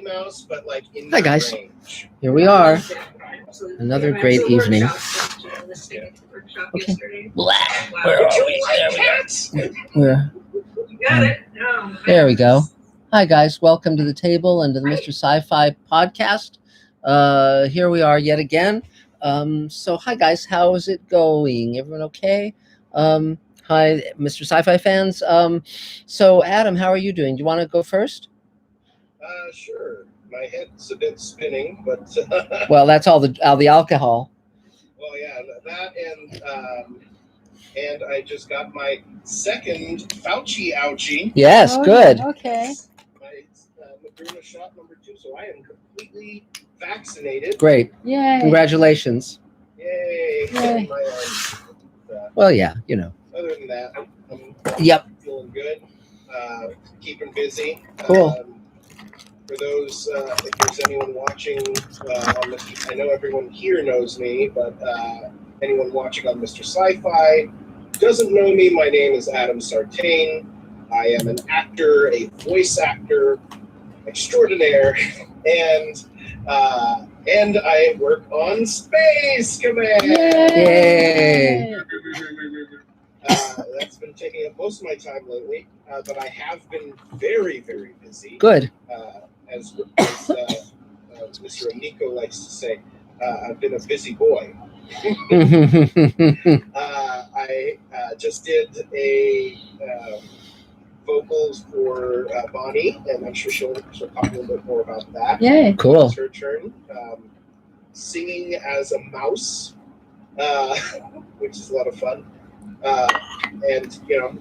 Mouse, but like in Hi guys, range. Here we are. Another great evening. Okay. Blah. Where are we? There we go. Hi guys, welcome to the table and to the Mr. Sci-Fi podcast. Here we are yet again. So hi guys, how is it going? Everyone okay? Hi, Mr. Sci-Fi fans. So Adam, how are you doing? Do you want to go first? Sure. My head's a bit spinning, but Well, that's all the alcohol. well, yeah, that and I just got my second Fauci ouchie. Yes, good. Okay. My Moderna shot number 2, so I am completely vaccinated. Great. Yay. Congratulations. Yay! Yay. My Well, yeah, you know. other than that, I'm feeling good. Keeping busy. Cool. For those, if there's anyone watching on Mr. I know everyone here knows me, but anyone watching on Mr. Sci-Fi doesn't know me, my name is Adam Sartain. I am an actor, a voice actor extraordinaire, and I work on Space Command. Yay! That's been taking up most of my time lately, but I have been very, very busy. Good. As Mr. Amico likes to say, I've been a busy boy. I just did a vocals for Bonnie, and I'm sure she'll talk a little bit more about that. Yay. Cool. It's her turn. Singing as a mouse, which is a lot of fun. And, you know,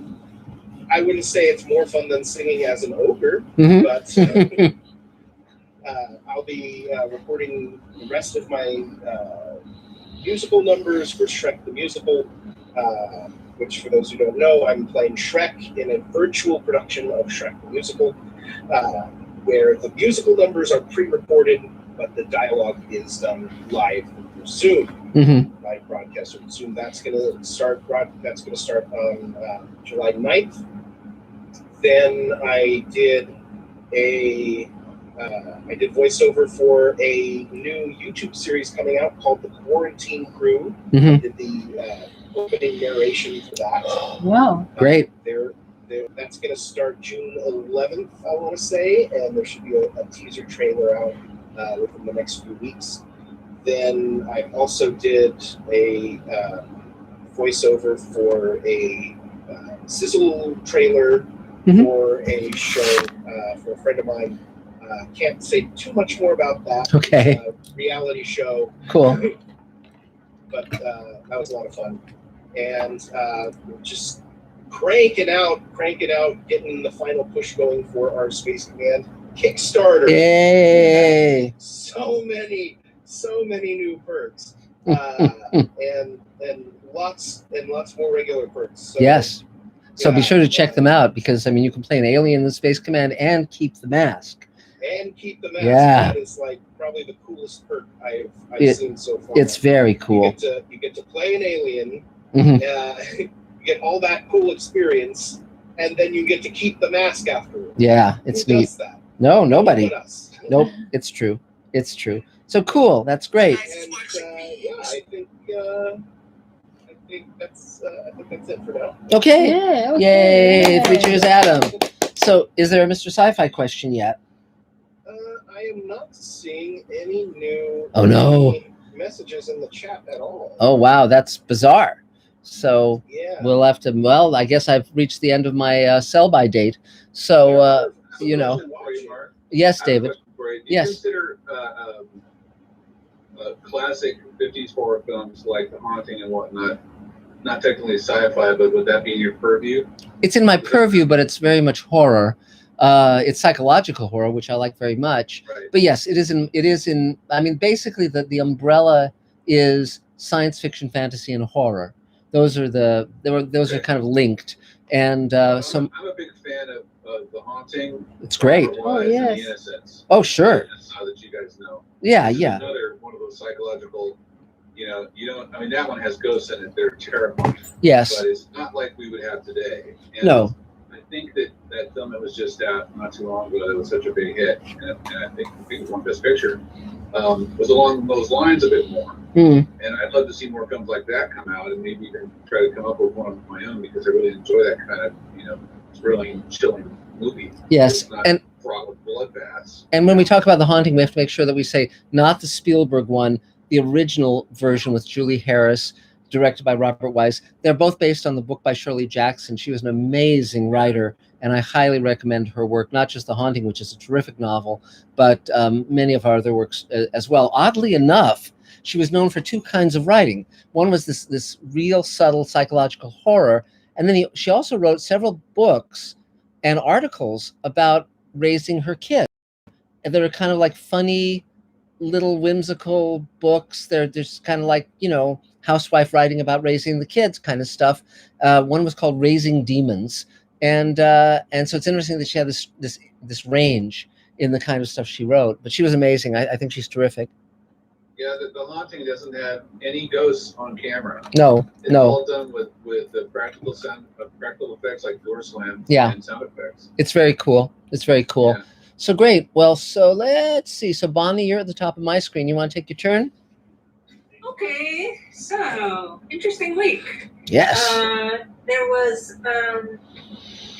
I wouldn't say it's more fun than singing as an ogre, but I'll be recording the rest of my musical numbers for Shrek the Musical, which, for those who don't know, I'm playing Shrek in a virtual production of Shrek the Musical, where the musical numbers are pre-recorded, but the dialogue is done live soon. Live broadcast soon. That's going to start on July 9th. Then I did voiceover for a new YouTube series coming out called The Quarantine Crew. I did the opening narration for that. Wow. Great. That's going to start June 11th, I want to say, and there should be a teaser trailer out within the next few weeks. Then I also did a voiceover for a sizzle trailer for a show for a friend of mine. Can't say too much more about that. Okay. Reality show. Cool. But that was a lot of fun. And just crank it out, getting the final push going for our Space Command Kickstarter. Yay! So many new perks, and lots more regular perks. So, Yes. So yeah, be sure to check them out because, I mean, you can play an alien in the Space Command and keep the mask. Yeah. That is like probably the coolest perk I've seen so far. It's very cool. You get to play an alien, you get all that cool experience, and then you get to keep the mask afterwards. Yeah, it's Who neat. does that? No, nobody. But us. Nope, it's true. It's true. So cool. That's great. And I think that's it for now. Okay. Yeah, okay. Yay. Yay. 3 cheers, Adam. So is there a Mr. Sci-Fi question yet? I am not seeing any new messages in the chat at all. Oh, wow. That's bizarre. So yeah. We'll have to, well, I guess I've reached the end of my sell-by date. So, you know. Yes, David. Do you Yes. consider classic 50s horror films like The Haunting and whatnot, not technically sci-fi, but would that be in your purview? It's in my purview, but it's very much horror. It's psychological horror, which I like very much. Right. But yes, it is in. I mean, basically, the umbrella is science fiction, fantasy, and horror. Those are are kind of linked. And so I'm a big fan of The Haunting. It's great. Oh, yes. And The Innocents. Oh, sure. Now that you guys know. Yeah, This is yeah. Another one of those psychological. I mean, that one has ghosts in it. They're terrifying. Yes. But it's not like we would have today. And No. I think that film that was just out not too long ago that was such a big hit, and I think it won Best Picture, was along those lines a bit more. And I'd love to see more films like that come out, and maybe even try to come up with one of my own, because I really enjoy that kind of, thrilling, chilling movie. Yes, and fraught with bloodbaths. And when we talk about The Haunting, we have to make sure that we say not the Spielberg one, the original version with Julie Harris, directed by Robert Wise. They're both based on the book by Shirley Jackson. She was an amazing writer, and I highly recommend her work, not just The Haunting, which is a terrific novel, but many of her other works as well. Oddly enough, she was known for two kinds of writing. One was this real subtle psychological horror, and then she also wrote several books and articles about raising her kids. And they were kind of like funny, little whimsical books. They're just kind of like, housewife writing about raising the kids kind of stuff. One was called Raising Demons. And so it's interesting that she had this range in the kind of stuff she wrote. But she was amazing. I think she's terrific. Yeah, the Haunting doesn't have any ghosts on camera. No. It's all done with the practical effects like door slam and sound effects. It's very cool. Yeah. So great. Well, so let's see. So Bonnie, you're at the top of my screen. You want to take your turn? Okay. So interesting week. Yes. There was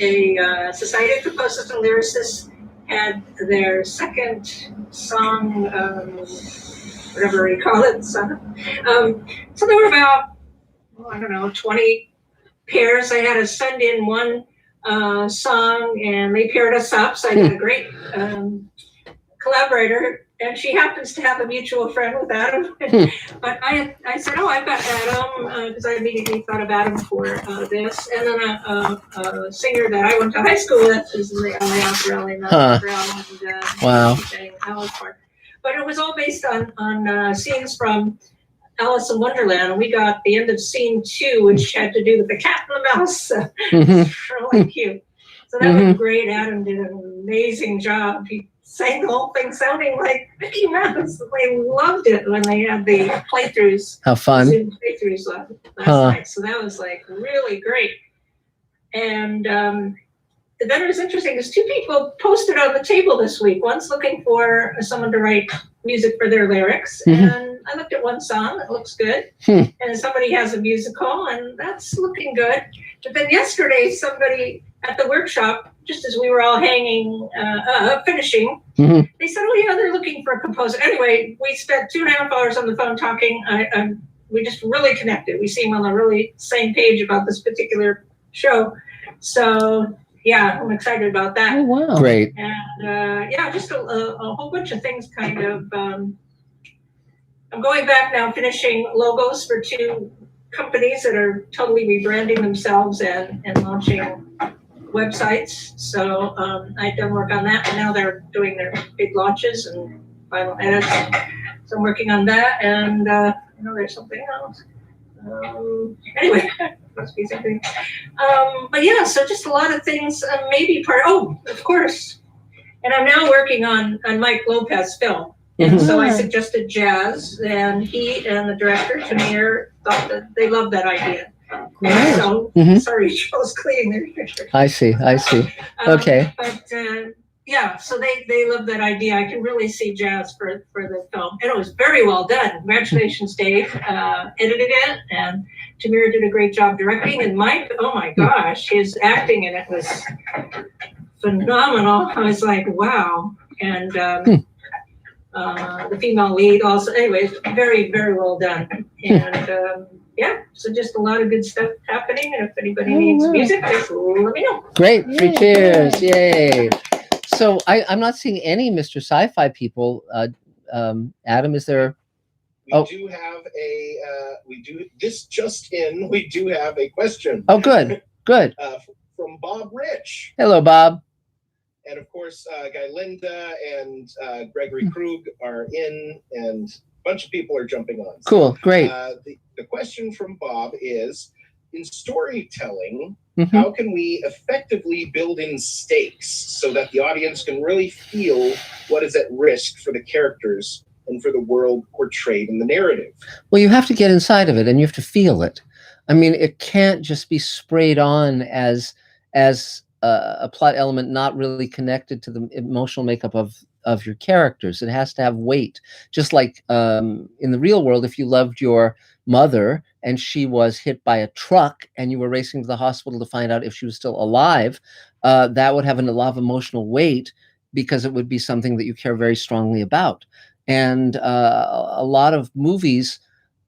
a Society of Composers and Lyricists had their second song, whatever you call it. So there were about, 20 pairs. I had to send in one song, and they paired us up. So I got a great collaborator, and she happens to have a mutual friend with Adam. But I said, I've got Adam, because I immediately thought of Adam for this. And then a singer that I went to high school with is Wow. But it was all based on scenes from Alice in Wonderland, and we got the end of scene 2, which had to do with the cat and the mouse. Really cute. So that was great. Adam did an amazing job. He sang the whole thing sounding like Mickey Mouse. They loved it when they had the playthroughs. How fun. Playthroughs last night. So that was really great. And then it was interesting because 2 people posted on the table this week. One's looking for someone to write music for their lyrics. And I looked at one song, it looks good. And somebody has a musical, and that's looking good. But then yesterday, somebody at the workshop, just as we were all hanging, finishing, they said, they're looking for a composer. Anyway, we spent 2.5 hours on the phone talking. We just really connected. We seem on the really same page about this particular show. So, yeah, I'm excited about that. Oh, wow. Great. And, just a whole bunch of things kind of. I'm going back now, finishing logos for 2 companies that are totally rebranding themselves and launching websites. So I've done work on that, and now they're doing their big launches and final edits. So I'm working on that, and there's something else. Anyway, must be something. But yeah, so just a lot of things. Maybe of course. And I'm now working on Mike Lopez's film. And so I suggested jazz, and he and the director, Tamir, thought that they loved that idea. Great. So, sorry, Joe's cleaning their picture. I see. Okay. But so they love that idea. I can really see jazz for the film. And it was very well done. Congratulations, Dave. Edited it, and Tamir did a great job directing. And Mike, oh my gosh, his acting in it was phenomenal. I was like, wow. And the female lead also. Anyways, very, very well done. And so just a lot of good stuff happening. And if anybody needs music, just let me know. Great. 3 cheers. Yay. So I'm not seeing any Mr. Sci-Fi people. Adam, is there? We do have this just in. We do have a question. Oh, good. From Bob Rich. Hello, Bob. And of course, Guy Linda and Gregory Krug are in, and a bunch of people are jumping on. Cool, great. The question from Bob is, in storytelling, how can we effectively build in stakes so that the audience can really feel what is at risk for the characters and for the world portrayed in the narrative? Well, you have to get inside of it, and you have to feel it. I mean, it can't just be sprayed on as a plot element not really connected to the emotional makeup of your characters. It has to have weight. Just like in the real world, if you loved your mother and she was hit by a truck and you were racing to the hospital to find out if she was still alive, that would have a lot of emotional weight because it would be something that you care very strongly about. And a lot of movies,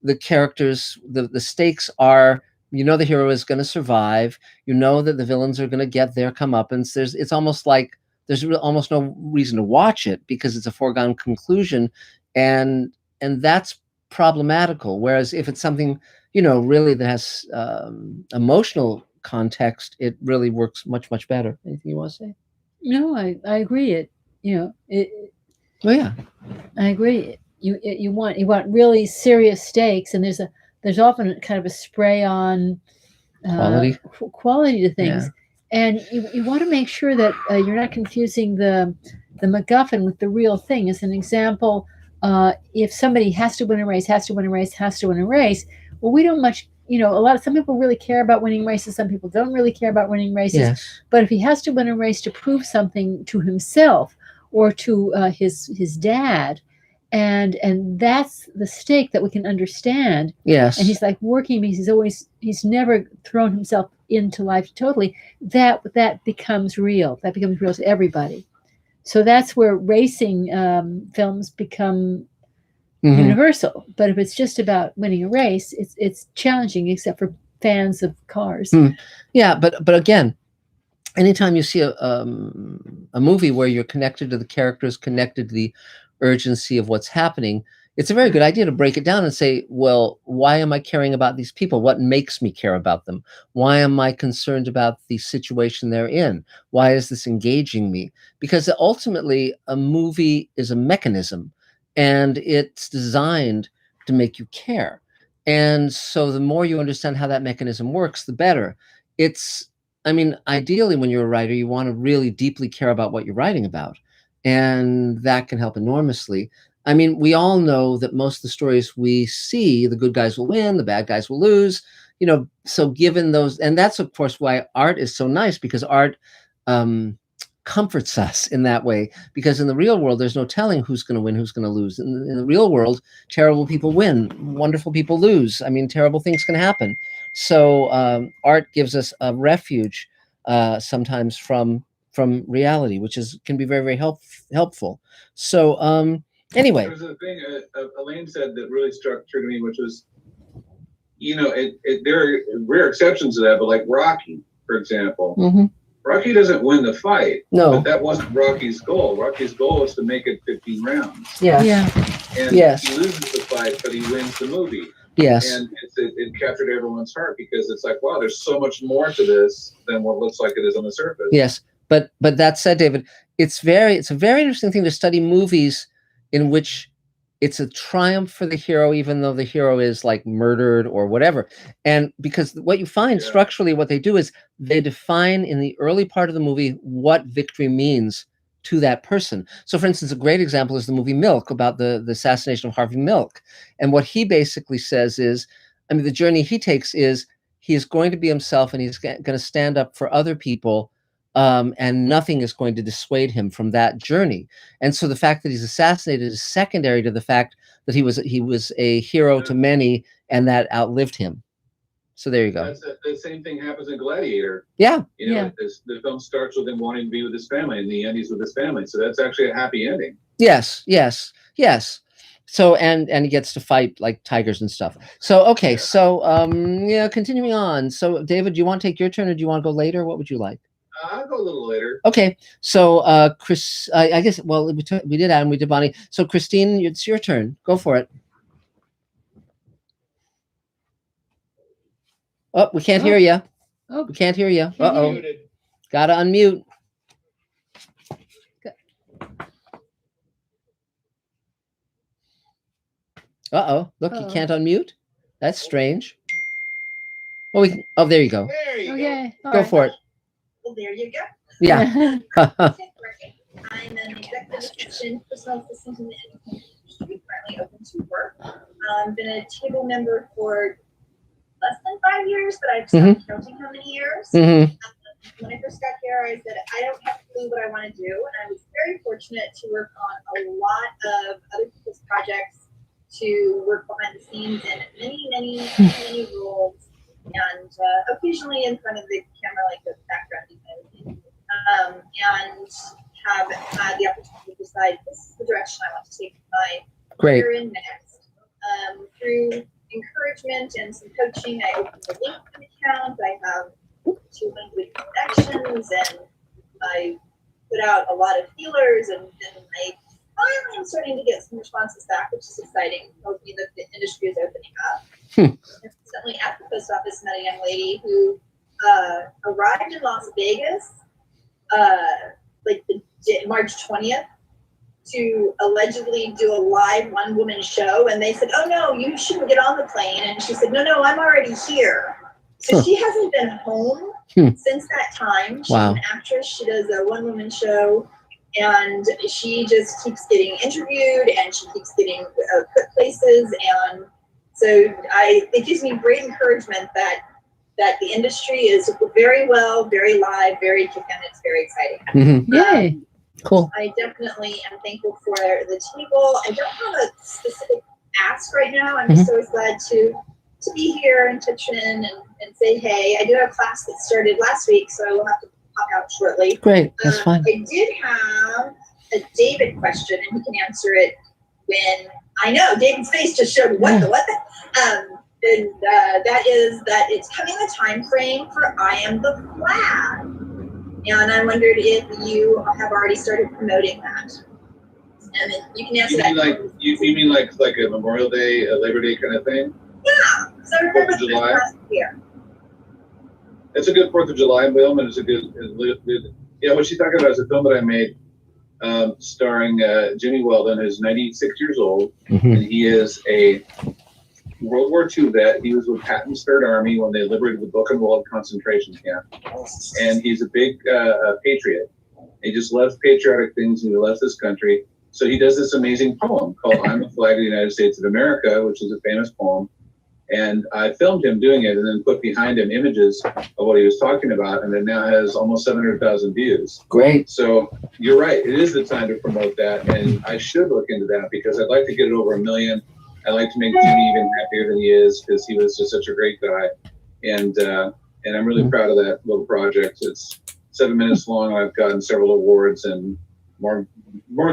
the characters, the stakes are, you know, the hero is going to survive. You know that the villains are going to get their comeuppance. It's almost like there's almost no reason to watch it because it's a foregone conclusion, and that's problematical. Whereas if it's something, you know, really that has emotional context, it really works much better. Anything you want to say? No, I agree. Oh yeah, I agree. You want really serious stakes, and there's often kind of a spray on quality to things. Yeah. And you want to make sure that you're not confusing the MacGuffin with the real thing. As an example, if somebody has to win a race, well, we don't much, you know, some people really care about winning races. Some people don't really care about winning races. Yes. But if he has to win a race to prove something to himself or to his dad, and that's the stake that we can understand. Yes. And he's like working because he's never thrown himself into life totally. That becomes real. That becomes real to everybody. So that's where racing films become universal. But if it's just about winning a race, it's challenging, except for fans of cars. Yeah, but again, anytime you see a movie where you're connected to the characters, connected to the urgency of what's happening, it's a very good idea to break it down and say, well, why am I caring about these people? What makes me care about them? Why am I concerned about the situation they're in? Why is this engaging me? Because ultimately, a movie is a mechanism, and it's designed to make you care. And so the more you understand how that mechanism works, the better. I mean, ideally, when you're a writer, you want to really deeply care about what you're writing about. And that can help enormously. I mean, we all know that most of the stories we see, the good guys will win, the bad guys will lose, you know, so given those, and that's of course why art is so nice, because art comforts us in that way, because in the real world, there's no telling who's going to win, who's going to lose. In the real world, terrible people win, wonderful people lose. I mean, terrible things can happen. So art gives us a refuge sometimes from reality, which can be very helpful. So anyway, there was a thing Elaine said that really struck true to me, which was, you know, there are rare exceptions to that, but like Rocky, for example, Rocky doesn't win the fight. No, but that wasn't Rocky's goal. Rocky's goal was to make it 15 rounds. Yeah. And Yes. he loses the fight, but he wins the movie. Yes. And it captured everyone's heart, because it's like, wow, there's so much more to this than what looks like it is on the surface. Yes. But that said, David, it's a very interesting thing to study movies in which it's a triumph for the hero, even though the hero is like murdered or whatever. And because what you find structurally, what they do is they define in the early part of the movie what victory means to that person. So for instance, a great example is the movie Milk, about the assassination of Harvey Milk. And what he basically says is, I mean, the journey he takes is he is going to be himself, and he's going to stand up for other people. And nothing is going to dissuade him from that journey. And so the fact that he's assassinated is secondary to the fact that he was a hero to many, and that outlived him. So there you go. The same thing happens in Gladiator. Yeah. You know, the film starts with him wanting to be with his family, and the end he's with his family. So that's actually a happy ending. Yes. So and he gets to fight like tigers and stuff. So okay. So continuing on. So David, do you want to take your turn, or do you want to go later? What would you like? I'll go a little later. Okay, so Chris, I guess, well, we did Adam, we did Bonnie. So Christine, it's your turn. Go for it. Oh, we can't hear you. Oh. We can't hear you. Can't Uh-oh. hear Gotta unmute. Uh-oh. Look, you can't unmute. That's strange. Well, there you go. There you Okay. Go for it. Well, there you go. Yeah. I'm an executive assistant, personal assistant in the entertainment industry, currently open to work. I've been a table member for less than 5 years, but I've stopped counting how many years. when I first got here, I said, I don't have a clue what I want to do. And I was very fortunate to work on a lot of other people's projects, to work behind the scenes in many roles, and occasionally in front of the camera, like the background design, and have had the opportunity to decide this is the direction I want to take my career in next. Through encouragement and some coaching, I opened a LinkedIn account. I have 200 connections, and I put out a lot of feelers, and then I finally am starting to get some responses back, which is exciting. Tells me that the industry is opening up. Recently at the post office, met a young lady who arrived in Las Vegas like March 20th to allegedly do a live one-woman show, and they said, "Oh no, you shouldn't get on the plane." And she said, "No, I'm already here." So she hasn't been home since that time. She's an actress. She does a one-woman show, and she just keeps getting interviewed, and she keeps getting put places. And so it gives me great encouragement that the industry is very well, very live, very kicking. It's very exciting. Yay. Cool. I definitely am thankful for the table. I don't have a specific ask right now. I'm just always glad to be here and touch in and say hey. I do have a class that started last week, so I will have to pop out shortly. Great, that's fine. I did have a David question, and he can answer it when I know. David's face just showed what the. And that is that it's coming the time frame for I Am the Flag. And I wondered if you have already started promoting that. And then you can answer that. You mean like a Memorial Day, a Labor Day kind of thing? Yeah. So I remember 4th of July. last year. It's a good 4th of July film, and it's a good. Yeah, what she's talking about is a film that I made, starring Jimmy Weldon, who's 96 years old, and he is a World War II vet. He was with Patton's Third Army when they liberated the Buchenwald concentration camp, and he's a big patriot. He just loves patriotic things, and he loves this country. So he does this amazing poem called "I'm the Flag of the United States of America," which is a famous poem. And I filmed him doing it, and then put behind him images of what he was talking about, and it now has almost 700,000 views. Great. So you're right; it is the time to promote that, and I should look into that because I'd like to get it over 1 million. I like to make Jimmy even happier than he is because he was just such a great guy, and I'm really proud of that little project. It's 7 minutes long. I've gotten several awards and more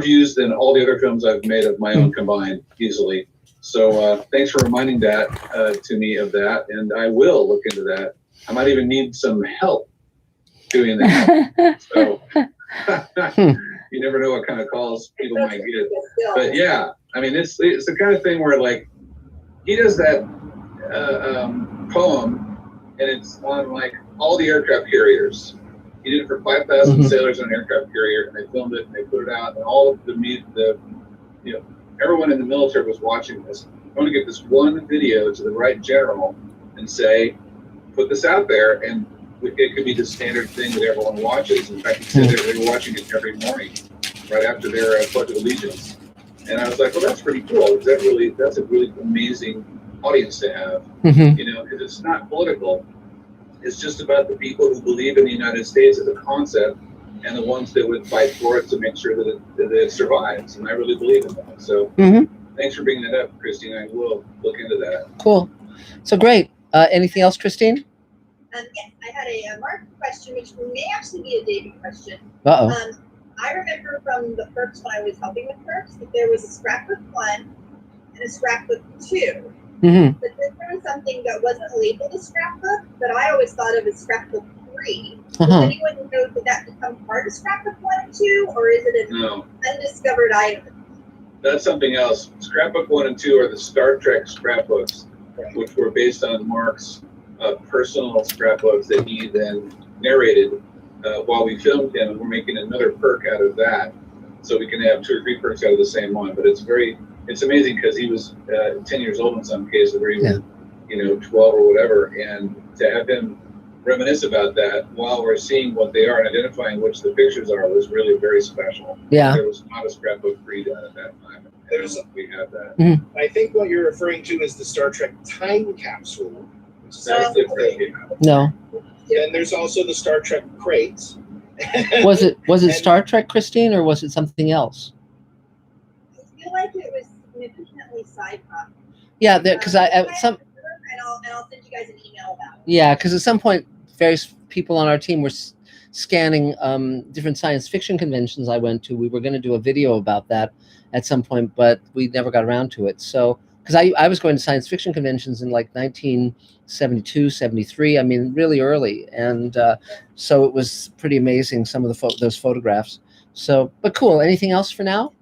views than all the other films I've made of my own combined easily. So thanks for reminding that to me of that, and I will look into that. I might even need some help doing that. So you never know what kind of calls people might get. But yeah, I mean, it's the kind of thing where like he does that poem, and it's on like all the aircraft carriers. He did it for 5,000 sailors on an aircraft carrier, and they filmed it and they put it out, and all of the everyone in the military was watching this. I want to get this one video to the right general and say, put this out there, and it could be the standard thing that everyone watches. In fact, he said they were watching it every morning, right after their Pledge of Allegiance. And I was like, well, that's pretty cool. That's a really amazing audience to have, because it's not political. It's just about the people who believe in the United States as a concept, and the ones that would fight for it to make sure that it survives. And I really believe in that. So thanks for bringing that up, Christine. I will look into that. Cool. So great. Anything else, Christine? Yes, I had a Mark question, which may actually be a David question. I remember from the Perks when I was helping with Perks that there was a scrapbook 1 and a scrapbook 2. But then there was something that wasn't labeled a scrapbook, but I always thought of as scrapbook 3. Does anyone know that become part of scrapbook 1 and 2, or is it an undiscovered item? That's something else. Scrapbook 1 and 2 are the Star Trek scrapbooks, which were based on Mark's personal scrapbooks that he then narrated while we filmed him, and we're making another perk out of that, so we can have 2 or 3 perks out of the same one. But it's amazing because he was 10 years old in some cases, or even 12 or whatever, and to have him reminisce about that while we're seeing what they are and identifying which the pictures are was really very special. Yeah. There was not a scrapbook free done at that time. We have that. I think what you're referring to is the Star Trek time capsule. No. And there's also the Star Trek crates. Was it And- Star Trek, Christine, or was it something else? I feel like it was significantly sci-fi. Yeah, because And I'll send you guys an email about it. yeah, because at some point, various people on our team were scanning different science fiction conventions I went to. We were going to do a video about that at some point, but we never got around to it. So, because I was going to science fiction conventions in like 1972, 73, I mean, really early. And so it was pretty amazing, some of the those photographs. So, but cool. Anything else for now?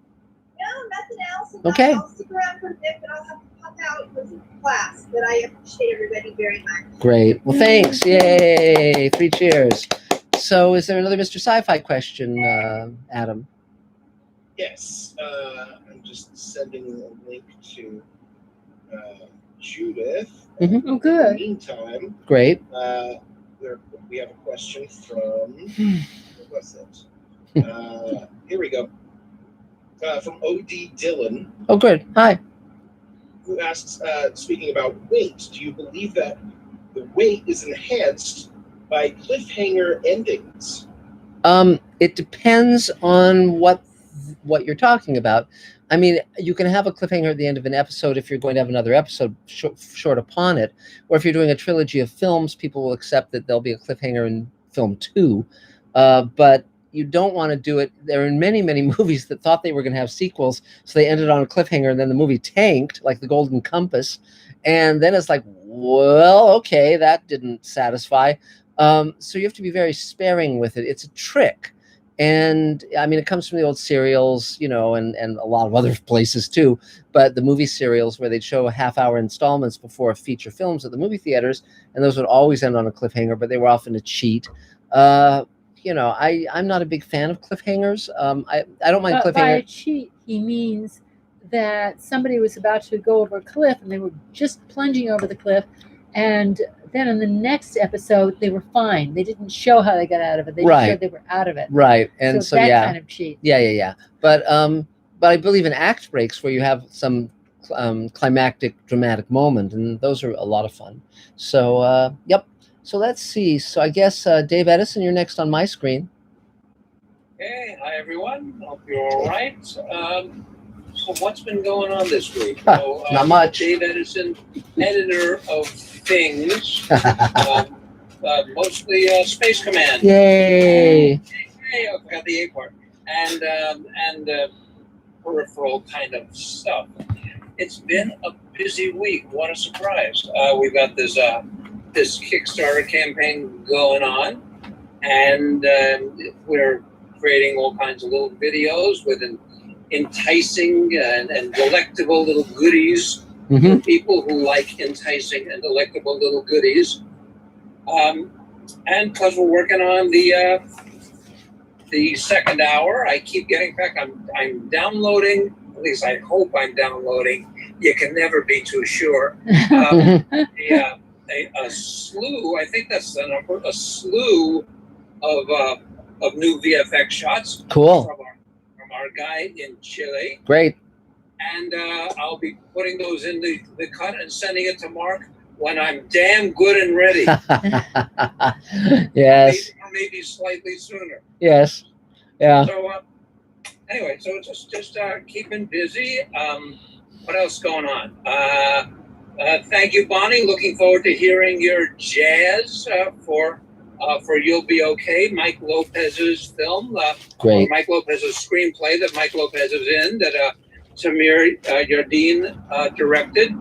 No, nothing else. And Okay. I'll stick around for a bit, but I'll have to pop out for some class. But I appreciate everybody very much. Great. Well, thanks. Yay. 3 cheers. So is there another Mr. Sci-Fi question, Adam? Yes. I'm just sending a link to Judith. Oh, In the good. meantime, Great. we have a question from, what was it? Here we go. From O.D. Dillon, Oh, good. Hi. who asks, speaking about weight, do you believe that the weight is enhanced by cliffhanger endings? It depends on what you're talking about. I mean, you can have a cliffhanger at the end of an episode if you're going to have another episode short upon it, or if you're doing a trilogy of films, people will accept that there'll be a cliffhanger in film 2. But you don't want to do it. There are many movies that thought they were going to have sequels, so they ended on a cliffhanger, and then the movie tanked, like The Golden Compass, and then it's like, well, okay, that didn't satisfy. So you have to be very sparing with it. It's a trick. And I mean, it comes from the old serials, you know, and a lot of other places too. But the movie serials where they'd show half-hour installments before feature films at the movie theaters, and those would always end on a cliffhanger, but they were often a cheat. You know, I'm not a big fan of cliffhangers. I don't mind But by a cliffhanger. cheat, he means that somebody was about to go over a cliff and they were just plunging over the cliff, and then in the next episode they were fine. They didn't show how they got out of it. They just Right. showed they were out of it. Right. And so that yeah. kind of cheat. Yeah. But I believe in act breaks where you have some climactic, dramatic moment, and those are a lot of fun. So yep. So let's see. So I guess Dave Edison, you're next on my screen. Hey, hi everyone. Hope you're all right. So what's been going on this week? So, Not much. Dave Edison, editor of Things, mostly Space Command. Yay! Hey, I forgot the A part. And peripheral kind of stuff. It's been a busy week. What a surprise! We've got this Kickstarter campaign going on, and we're creating all kinds of little videos with enticing and delectable little goodies for people who like enticing and delectable little goodies. And because we're working on the second hour, I keep getting back. I'm downloading. At least I hope I'm downloading. You can never be too sure. A slew. I think that's the number. A slew of new VFX shots. Cool. From our guy in Chile. Great. And I'll be putting those in the cut and sending it to Mark when I'm damn good and ready. Yes. Or maybe slightly sooner. Yes. Yeah. So anyway, so just keeping busy. What else going on? Thank you, Bonnie. Looking forward to hearing your jazz for You'll Be Okay, Mike Lopez's film. Great. Mike Lopez's screenplay that Mike Lopez is in, that Samir Yardeen directed.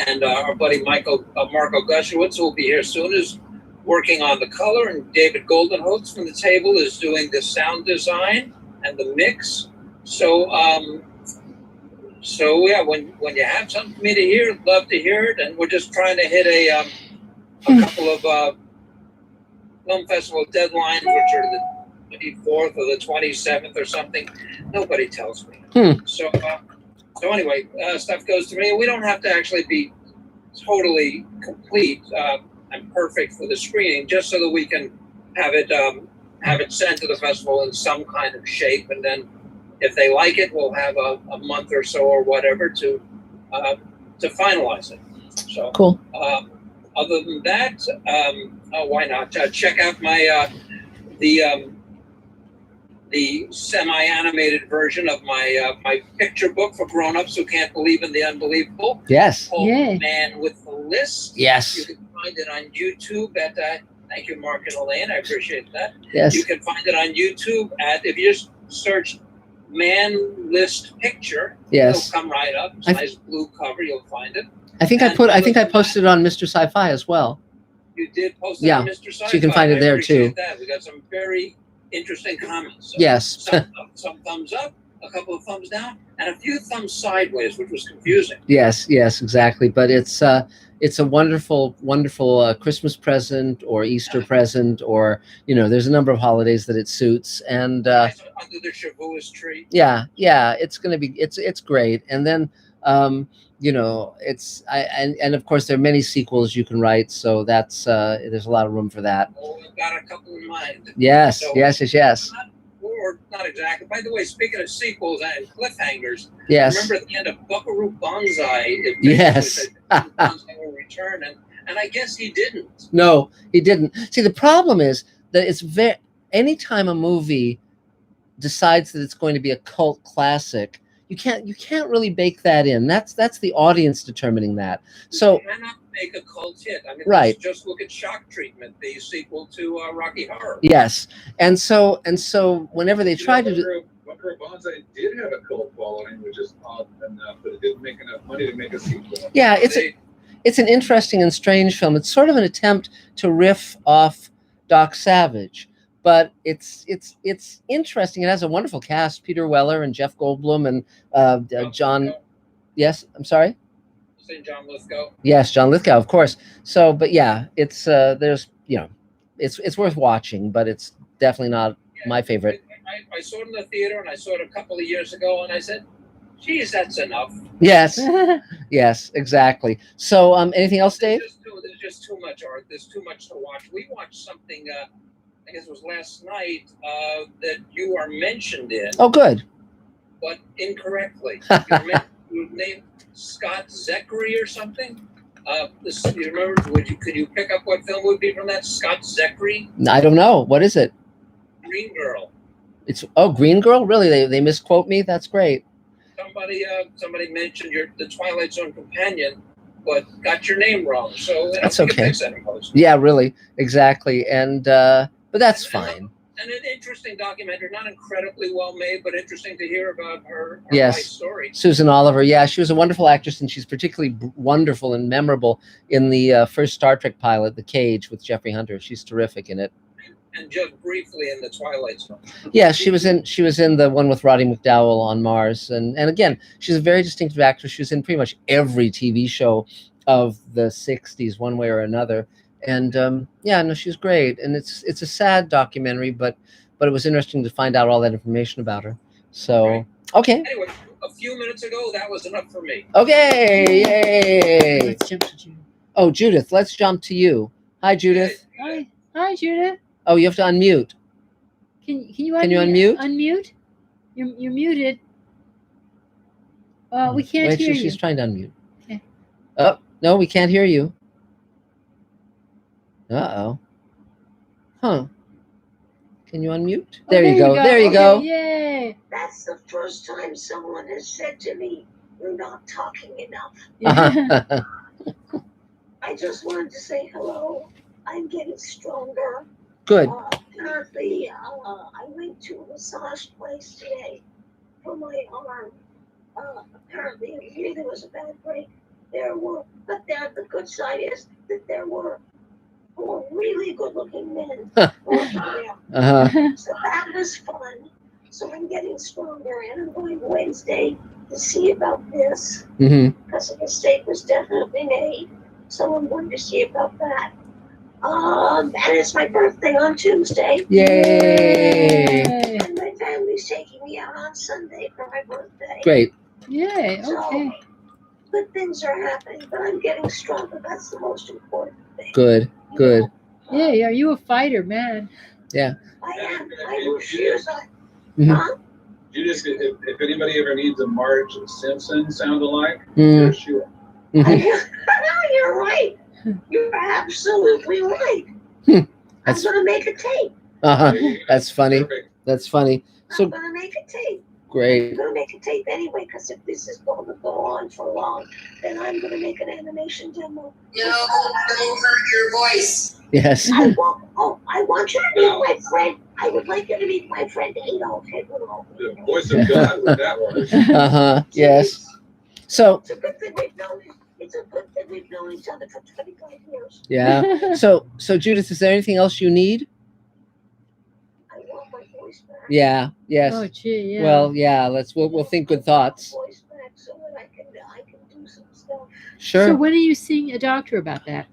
And our buddy Marco Gushewitz, who will be here soon, is working on the color, and David Goldenholtz from the table is doing the sound design and the mix. So yeah, when you have something for me to hear, love to hear it. And we're just trying to hit a couple of film festival deadlines, which are the 24th or the 27th or something. Nobody tells me. So anyway, stuff goes to me, and we don't have to actually be totally complete and perfect for the screening, just so that we can have it sent to the festival in some kind of shape, and then if they like it, we'll have a month or so or whatever to finalize it. So cool. Other than that, why not? Check out my the semi-animated version of my picture book for grown-ups who can't believe in the unbelievable. Yes. Called Yay. Man with the List. Yes. You can find it on YouTube at thank you, Mark and Elaine. I appreciate that. Yes. You can find it on YouTube at, if you just search Man List Picture, Yes. it'll come right up. It's a nice blue cover. You'll find it. I think I posted it on Mr. Sci-Fi as well. You did post it Yeah. on Mr. Sci-Fi. So you can find it there, too. That. We got some very interesting comments. So Yes. some thumbs up, a couple of thumbs down, and a few thumbs sideways, which was confusing. Yes, exactly. But it's a wonderful, wonderful Christmas present or Easter present, or there's a number of holidays that it suits. And Under the Shavuos tree. yeah, it's gonna be it's great. And then and of course there are many sequels you can write, so that's there's a lot of room for that. Oh, we've got a couple in mind. Yes, So, yes. Or not exactly. By the way, speaking of sequels and cliffhangers, Yes. remember at the end of Buckaroo Banzai, Yes. Banzai will return, and I guess he didn't. No, he didn't. See, the problem is that it's anytime a movie decides that it's going to be a cult classic, you can't really bake that in. That's the audience determining that. So You cannot make a cult hit. I mean, right. Just look at Shock Treatment, the sequel to Rocky Horror. Yes, and so whenever they try to do. Buckaroo Banzai did have a cult following, which is odd enough, but it didn't make enough money to make a sequel. Yeah, it's an interesting and strange film. It's sort of an attempt to riff off Doc Savage, but it's interesting. It has a wonderful cast: Peter Weller and Jeff Goldblum and John. Lithgow. Yes, I'm sorry. St. John Lithgow. Yes, John Lithgow, of course. So, but yeah, it's there's it's worth watching, but it's definitely not my favorite. I saw it in the theater, and I saw it a couple of years ago, and I said, "Geez, that's enough." Yes, yes, exactly. So, anything else, Dave? There's just too much art. There's too much to watch. We watched something. I guess it was last night that you are mentioned in. Oh, good. But incorrectly. You named Scott Zicree or something. You remember? Could you pick up what film would be from that? Scott Zicree. I don't know. What is it? Green Girl. It's Green Girl. Really? They misquote me. That's great. Somebody mentioned the Twilight Zone companion, but got your name wrong. So that's you okay. can fix that in post. Yeah, really, exactly. And but that's fine. And an interesting documentary, not incredibly well made, but interesting to hear about her Yes. life story. Susan Oliver. Yeah, she was a wonderful actress, and she's particularly wonderful and memorable in the first Star Trek pilot, The Cage, with Jeffrey Hunter. She's terrific in it. And just briefly in the Twilight Zone. Yeah, she was in the one with Roddy McDowall on Mars, and again, she's a very distinctive actress. She was in pretty much every TV show of the '60s, one way or another. And she's great. And it's a sad documentary, but it was interesting to find out all that information about her. So Right. Okay. Anyway, a few minutes ago, that was enough for me. Okay, yay! Let's jump to Judith. Oh, Judith, let's jump to you. Hi, Judith. Hi, Judith. Oh, you have to unmute. Can you unmute? Unmute. You're muted. We can't Wait, hear you. she's trying to unmute. Okay. Oh, no, we can't hear you. Uh-oh. Huh. Can you unmute? There you go. There you Okay, go. Yay. That's the first time someone has said to me, "You're not talking enough." Uh-huh. I just wanted to say hello. I'm getting stronger. Good. Apparently, I went to a massage place today for my arm. Apparently, I knew there was a bad break. But the good side is that there were 4 really good-looking men working there. Uh-huh. So that was fun. So I'm getting stronger, and I'm going Wednesday to see about this Mm-hmm. because a mistake was definitely made. So I'm going to see about that. And it's my birthday on Tuesday, Yay. and my family's taking me out on Sunday for my birthday. Great. Yay. So Okay. good things are happening, but I'm getting stronger. That's the most important thing. Good. Good. Yay. Are you a fighter, man? I am. I refuse. Mhm. Huh? Judas, if anybody ever needs a Marge Simpson sound-alike, Mm. sure. Mhm. You're right. You're absolutely right. I'm That's gonna make a tape. that's funny. Perfect. That's funny. I'm So gonna make a tape. I'm great. gonna make a tape anyway, because if this is going to go on for long, then I'm gonna make an animation demo. No, don't hurt your voice. Yes. I want you to meet my friend. I would like you to meet my friend Adolf Hitler. The voice of God with that one. Yes. So It's a good thing we've known. It's a good thing we've known each other for 25 years. yeah. So Judith, is there anything else you need? I want my voice back. Yeah. Yes. Oh, gee, yeah. Well, yeah. We'll think good thoughts. I want my voice back so that I can do some stuff. Sure. So when are you seeing a doctor about that?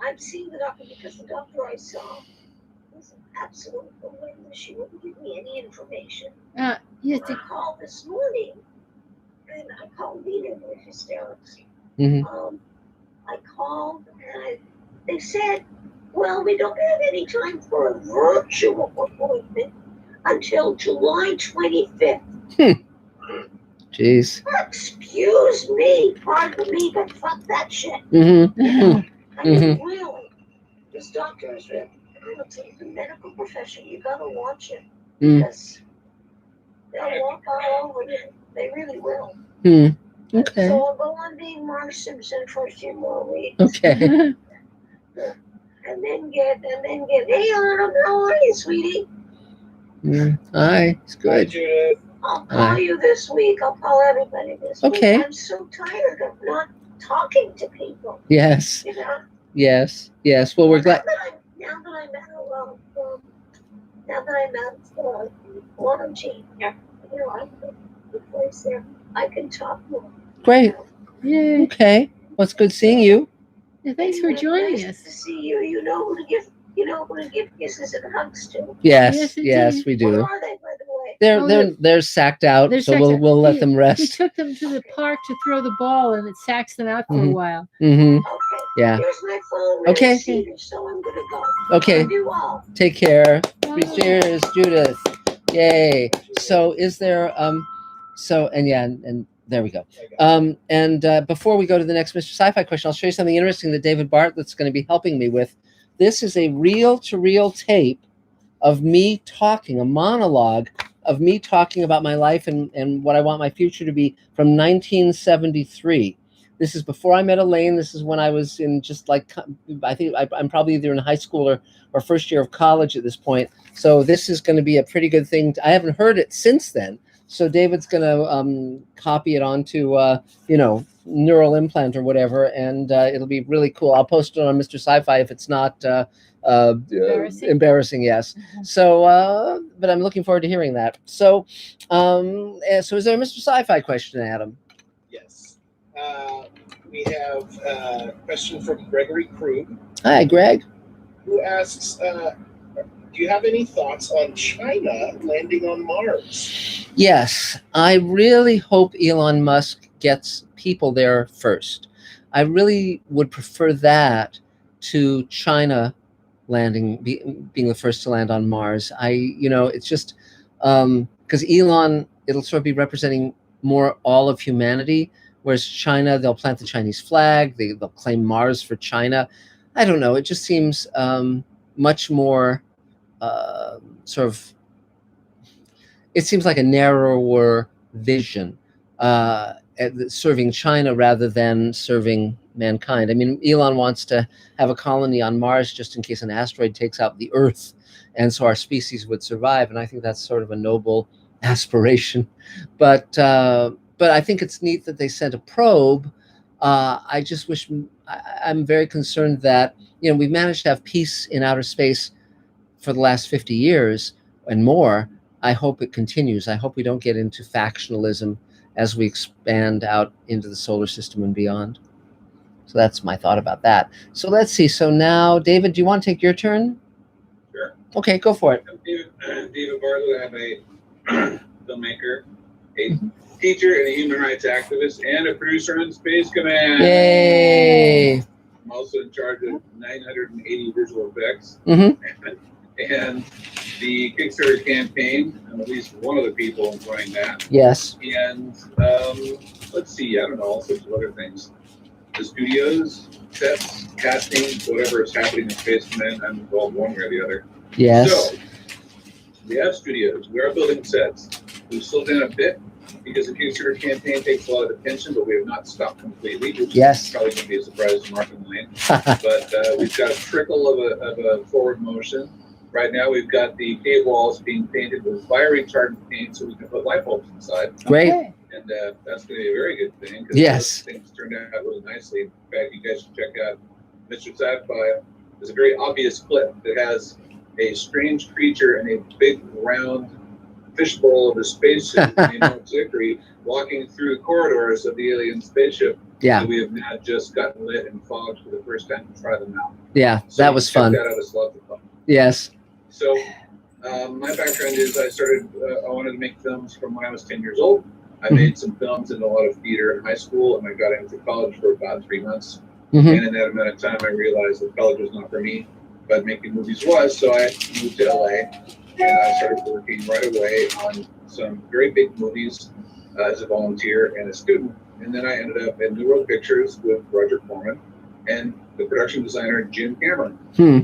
I'm seeing the doctor because the doctor I saw was an absolute horrendous. She wouldn't give me any information. Yes. I called this morning, and I called Nina with hysterics. Mhm. I called, and they said, well, we don't have any time for a virtual appointment until July 25th. Jeez. Excuse me, pardon me, but fuck that shit. Mm-hmm. I mean, really, this doctor is really, the medical profession, you gotta watch it, because they'll walk all over you. They really will. Okay. So I'll go on being Marge Simpson for a few more weeks. Okay. And then get, hey, Autumn, how are you, sweetie? Hi. It's Hi, good. Judith. I'll call you this week. I'll call everybody this week. Okay. I'm so tired of not talking to people. Yes. You know? Yes. Yes. Well, we're glad. Now that I'm at Autumn G, you know, I'm the place there. I can talk more. Great. Yay. Okay. Well, it's good seeing you. Yeah, thanks for joining Nice to us. see you. You know who to give kisses and hugs to. Yes. Yes, Yes, indeed. we Where do. are they, by the way? They're sacked out, They're so sacked out. we'll let them He rest. took them to the park to throw the ball, and it sacks them out for a while. Mm-hmm. Okay. Yeah. Here's my phone. Okay. Receiver, so I'm gonna go. Okay. Love you all. Take care. Bye. Cheers, Judith. Yay. So is there and there we go. Before we go to the next Mr. Sci-Fi question, I'll show you something interesting that David Bartlett's going to be helping me with. This is a reel-to-reel tape of me talking, a monologue of me talking about my life and what I want my future to be from 1973. This is before I met Elaine. This is when I was in just like, I think I'm probably either in high school or first year of college at this point. So this is going to be a pretty good thing. I haven't heard it since then. So David's going to copy it onto, neural implant or whatever, and it'll be really cool. I'll post it on Mr. Sci-Fi if it's not embarrassing. Yes. So, but I'm looking forward to hearing that. So, is there a Mr. Sci-Fi question, Adam? Yes. We have a question from Gregory Krug, Hi, Greg. who asks, do you have any thoughts on China landing on Mars? Yes, I really hope Elon Musk gets people there first. I really would prefer that to China landing, being the first to land on Mars. It's just because Elon, it'll sort of be representing more all of humanity, whereas China, they'll plant the Chinese flag, they'll claim Mars for China. I don't know. It just seems much more it seems like a narrower vision, serving China rather than serving mankind. I mean, Elon wants to have a colony on Mars just in case an asteroid takes out the Earth, and so our species would survive. And I think that's sort of a noble aspiration. But I think it's neat that they sent a probe. I just wish, I'm very concerned that, we've managed to have peace in outer space for the last 50 years and more. I hope it continues. I hope we don't get into factionalism as we expand out into the solar system and beyond. So that's my thought about that. So let's see. So now, David, do you want to take your turn? Sure. Okay, go for it. David Bartlett. I'm a filmmaker, a teacher, and a human rights activist, and a producer on Space Command. Yay! I'm also in charge of 980 visual effects. And the Kickstarter campaign, I'm at least one of the people enjoying that. Yes. And let's see, I don't know, all sorts of other things. the studios, sets, casting, whatever is happening in Space Command, I'm involved one way or the other. Yes. So, we have studios, we are building sets. We've slowed down a bit because the Kickstarter campaign takes a lot of attention, but we have not stopped completely, which Yes. is probably going to be a surprise to Mark and Lane. But we've got a trickle of a forward motion. Right now, we've got the cave walls being painted with fire retardant paint so we can put light bulbs inside. Great. Okay. And that's going to be a very good thing. Because Yes. things turned out really nicely. In fact, you guys should check out Mr. Sci-Fi. There's a very obvious clip that has a strange creature in a big round fishbowl of a spaceship named Zicree walking through the corridors of the alien spaceship. Yeah. And we have now just gotten lit and fogged for the first time to try them out. Yeah. So That was check fun. That out, it's lots of fun. Yes. So my background is I wanted to make films from when I was 10 years old. I made some films and a lot of theater in high school, and I got into college for about 3 months. Mm-hmm. And in that amount of time, I realized that college was not for me, but making movies was. So I moved to LA, and I started working right away on some very big movies as a volunteer and a student. And then I ended up at New World Pictures with Roger Corman and the production designer Jim Cameron.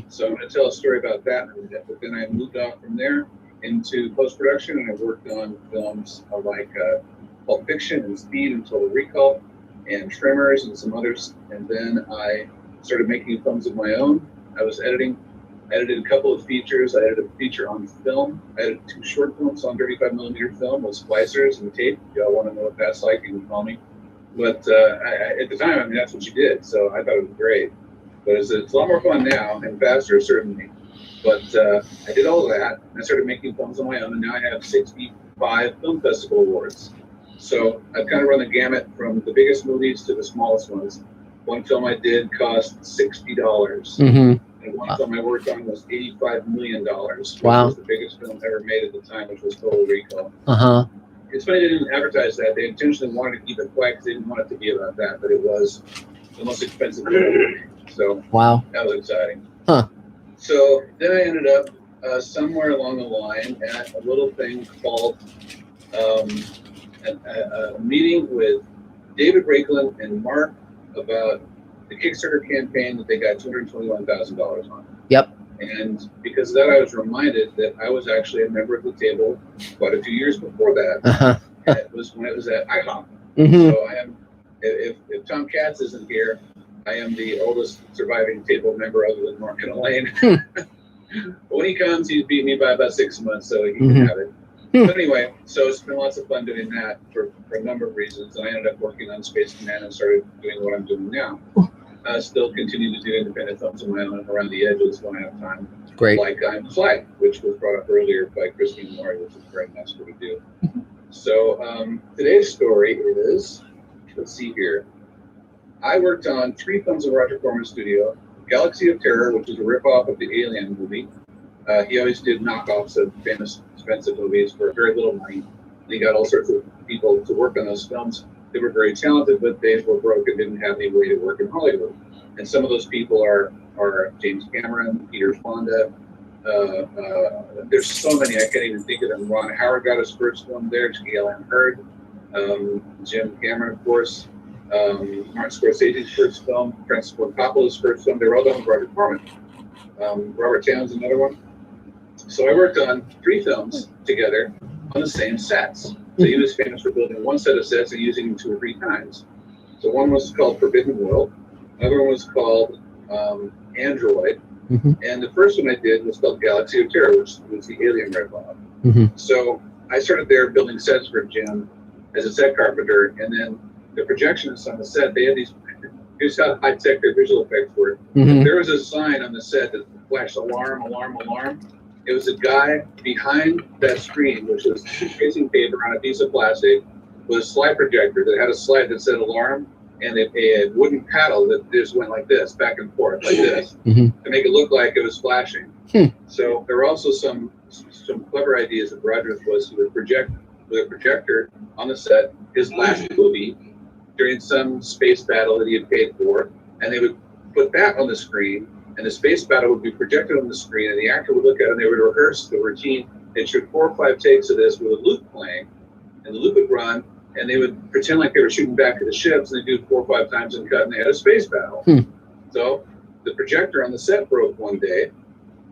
So I'm going to tell a story about that in a minute. But then I moved off from there into post-production, and I worked on films like Pulp Fiction and Speed and Total Recall and Tremors and some others. And then I started making films of my own. I was edited a couple of features. I edited a feature on film. I edited 2 short films on 35mm film with splicers and tape. If y'all want to know what that's like, you can call me. But at the time, I mean, that's what you did. So I thought it was great. But it's a lot more fun now and faster, certainly. But I did all of that. And I started making films on my own. And now I have 65 film festival awards. So I've kind of run the gamut from the biggest movies to the smallest ones. One film I did cost $60. Mm-hmm. And one film I worked on was $85 million. Which Wow. was the biggest film ever made at the time, which was Total Recall. Uh-huh. It's funny they didn't advertise that. They intentionally wanted to keep it quiet because they didn't want it to be about that, but it was the most expensive movie. So Wow. that was exciting. Huh. So then I ended up somewhere along the line at a little thing called a meeting with David Rakelin and Mark about the Kickstarter campaign that they got $221,000 on. Yep. And because of that, I was reminded that I was actually a member of the table quite a few years before that. Uh-huh. And it was when it was at IHOP. Mm-hmm. So I am, if Tom Katz isn't here, I am the oldest surviving table member other than Mark and Elaine. But when he comes, he's beat me by about 6 months, so he can have it. But anyway, so it's been lots of fun doing that for a number of reasons. And I ended up working on Space Command and started doing what I'm doing now. I still continue to do independent films of my own around the edges when I have time. Great. Like I'm Flag, which was brought up earlier by Christine Mori, which is very nice to do. So today's story is, let's see here. I worked on 3 films of Roger Corman's studio. Galaxy of Terror, which is a ripoff of the Alien movie. He always did knockoffs of famous, expensive movies for very little money. And he got all sorts of people to work on those films. They were very talented, but they were broke and didn't have any way to work in Hollywood. And some of those people are James Cameron, Peter Fonda. There's so many, I can't even think of them. Ron Howard got his first film there, Gail Ann Hurd. Jim Cameron, of course. Martin Scorsese's first film, Francis Ford Coppola's first film. They were all done with Roger Corman. Robert Towne's another one. So I worked on 3 films together on the same sets. So he was famous for building one set of sets and using them 2 or 3 times. So one was called Forbidden World. Another one was called Android. And the first one I did was called Galaxy of Terror, which was the Alien ripoff. So I started there building sets for Jim as a set carpenter, and then the projectionists on the set, they had these, here's how high-tech their visual effects were. There was a sign on the set that flashed alarm, alarm, alarm. It was a guy behind that screen, which was tracing paper on a piece of plastic, with a slide projector that had a slide that said alarm, and a wooden paddle that just went like this, back and forth, like this, to make it look like it was flashing. So there were also some clever ideas that Rogers was, he would project with a projector on the set his last movie during some space battle that he had paid for, and they would put that on the screen, and the space battle would be projected on the screen, and the actor would look at it, and they would rehearse the routine. They'd shoot 4 or 5 takes of this with a loop playing, and the loop would run, and they would pretend like they were shooting back to the ships, and they do 4 or 5 times and cut, and they had a space battle. So the projector on the set broke one day,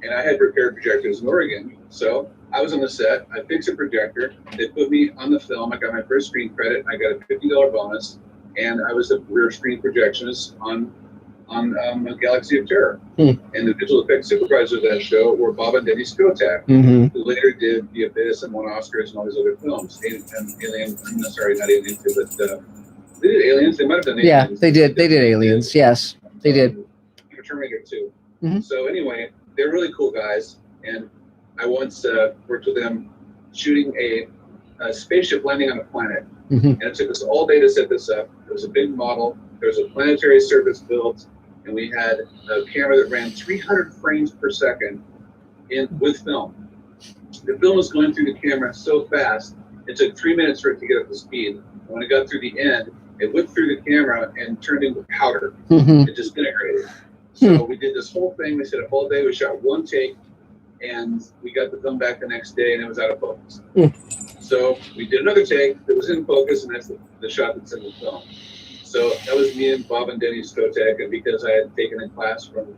and I had repaired projectors in Oregon. So I was on the set, I fixed a projector, they put me on the film, I got my first screen credit, I got a $50 bonus, and I was the rear screen projectionist on Galaxy of Terror. And the visual effects supervisors of that show were Bob and Denny Skotak, who later did The Abyss and won Oscars and all these other films. Alien, no, sorry, not Alien 2, but they did Aliens, they might have done Aliens. Yeah, they did Aliens, yes, they did. Terminator 2. So anyway, they're really cool guys, and I once worked with them shooting a spaceship landing on a planet. And it took us all day to set this up. It was a big model. There was a planetary surface built, and we had a camera that ran 300 frames per second with film. The film was going through the camera so fast, it took 3 minutes for it to get up to speed. And when it got through the end, it whipped through the camera and turned into powder. It disintegrated. So we did this whole thing. We set up all day. We shot one take, and we got the film back the next day, and it was out of focus. So we did another take that was in focus, and that's the shot that's in the film. So that was me and Bob and Denny Skotak, and because I had taken a class from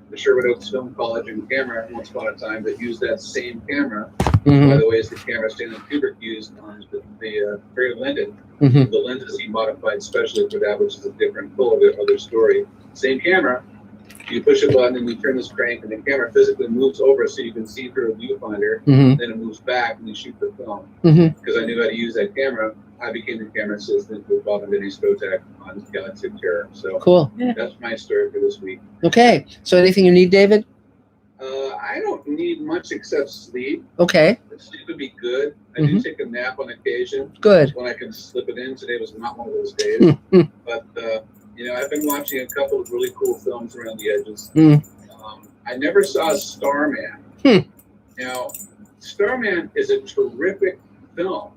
the Sherwood Oaks Film College in camera once upon a time that used that same camera. By the way, is the camera Stanley Kubrick used on the Ferry of London. The lenses he modified specially for that, which is a different, full other story. Same camera. You push a button and you turn this crank, and the camera physically moves over so you can see through a viewfinder. Then it moves back and you shoot the film. Because I knew how to use that camera, I became the camera assistant with Bob and Denny Skotak on Galaxy of Terror. So cool. That's my story for this week. Okay. So anything you need, David? I don't need much except sleep. Okay. Sleep would be good. I do take a nap on occasion. Good. When I can slip it in. Today was not one of those days. But I've been watching a couple of really cool films around the edges. I never saw Starman. Now, Starman is a terrific film.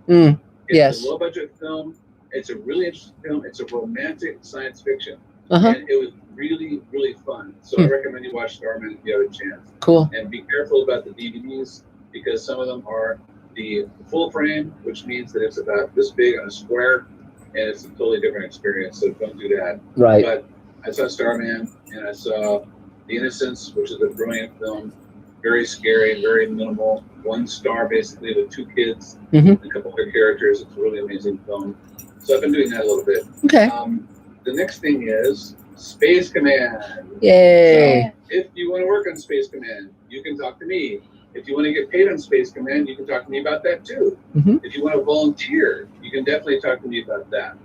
It's a low-budget film. It's a really interesting film. It's a romantic science fiction. And it was really, really fun. So I recommend you watch Starman if you have a chance. Cool. And be careful about the DVDs, because some of them are the full frame, which means that it's about this big on a square, and it's a totally different experience, so don't do that. Right. But I saw Starman, and I saw The Innocents, which is a brilliant film, very scary, very minimal, 1 star basically with 2 kids, and a couple other characters. It's a really amazing film. So I've been doing that a little bit. Okay. The next thing is Space Command. Yay. So if you want to work on Space Command, you can talk to me. If you want to get paid on Space Command, you can talk to me about that too. If you want to volunteer, you can definitely talk to me about that.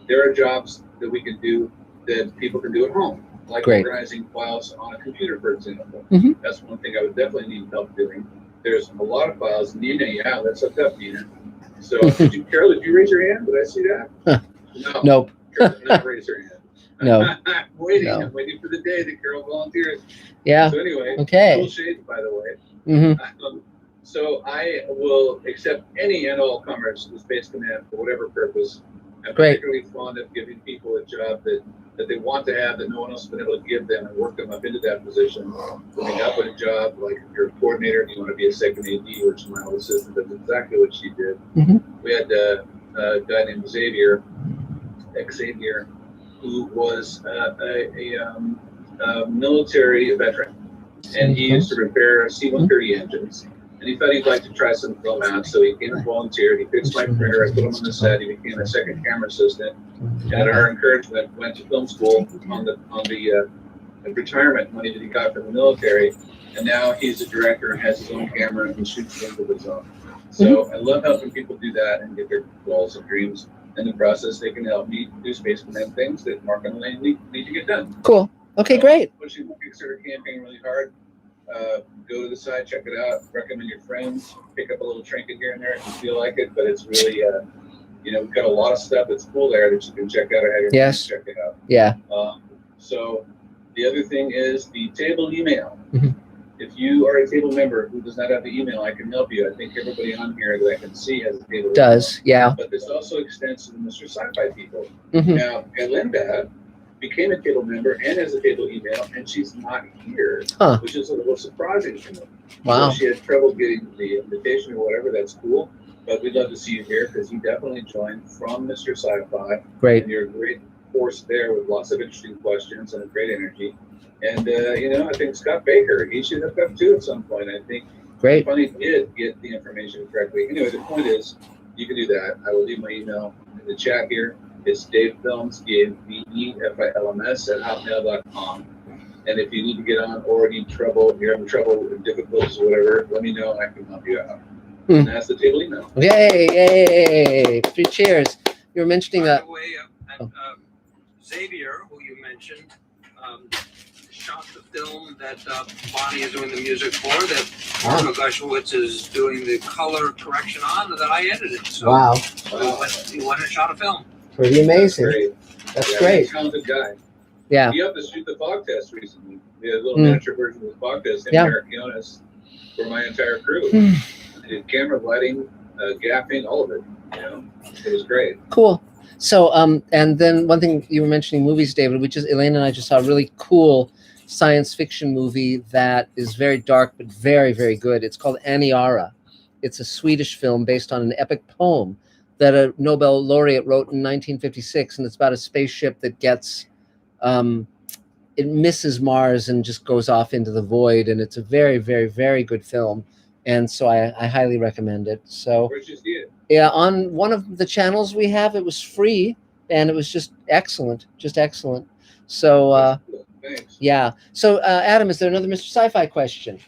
There are jobs that we can do that people can do at home, like organizing files on a computer, for example. That's one thing I would definitely need help doing. There's a lot of files. Nina, yeah, that's hooked up, Nina. So, Carol, did you raise your hand? Did I see that? No. Nope. Carol did not raise her hand. No. I'm waiting for the day that Carol volunteers. Yeah. So anyway, okay. Cool shades, by the way. So I will accept any and all comers to Space Command for whatever purpose. I'm particularly fond of giving people a job that they want to have that no one else has been able to give them, and work them up into that position. Moving up in a job, like if you're a coordinator and you want to be a second AD, which my old assistant, that's exactly what she did. We had a guy named Xavier, who was a military veteran, and he used to repair C-130 engines. And he thought he'd like to try some film out, so he came and volunteered. He fixed my printer. I put him on the set. He became a second camera assistant, and at our encouragement, went to film school on the retirement money that he got from the military. And now he's a director and has his own camera and he shoots films of his own. So I love helping people do that and get their goals and dreams. In the process, they can help me do Space Command things that Mark and Elaine need to get done. Cool. Okay, great. Pushing the Kickstarter campaign really hard. Go to the site, check it out, recommend your friends, pick up a little trinket here and there if you feel like it, but it's really, we've got a lot of stuff that's cool there that you can check out or have your friends check it out. Yeah. So the other thing is the table email. If you are a table member who does not have the email, I can help you. I think everybody on here that I can see has a table email. Yeah. But this also extends to the Mr. Sci-Fi people. Now, Linda became a table member and has a table email, and she's not here, which is a little surprising to me. Wow. So she had trouble getting the invitation or whatever. That's cool. but we'd love to see you here because you definitely joined from Mr. Sci-Fi. Great. And you're a great force there with lots of interesting questions and a great energy. And, you know, I think Scott Baker, he should hook up too at some point. I think Great. Funny did get the information correctly. Anyway, the point is, you can do that. I will leave my email in the chat here. It's davefilms, DaveFilms @hotmail.com. And if you need to get on or need trouble, if you're having trouble with difficulties or whatever, let me know and I can help you out. And that's the table email. Yay, yay, 3 cheers. You were mentioning By the way, Xavier, who you mentioned, shot the film that Bonnie is doing the music for, that Marco Gushowitz is doing the color correction on, that I edited. So wow. He went and shot a film. Pretty amazing. That's great. He's a talented guy. Yeah. He helped us shoot the fog test recently. We had a little miniature version of the fog test in Eric Jonas for my entire crew. I did camera, lighting, gaffing, all of it. You know, it was great. Cool. So, and then one thing you were mentioning movies, David, which is Elaine and I just saw a really cool science fiction movie that is very dark but very, very good. It's called Aniara. It's a Swedish film based on an epic poem that a Nobel laureate wrote in 1956, and it's about a spaceship that gets, it misses Mars and just goes off into the void, and it's a very, very, very good film, and so I highly recommend it. So, where'd you see it? Yeah, on one of the channels we have. It was free, and it was just excellent, So, Thanks. yeah. So, Adam, is there another Mr. Sci-Fi question?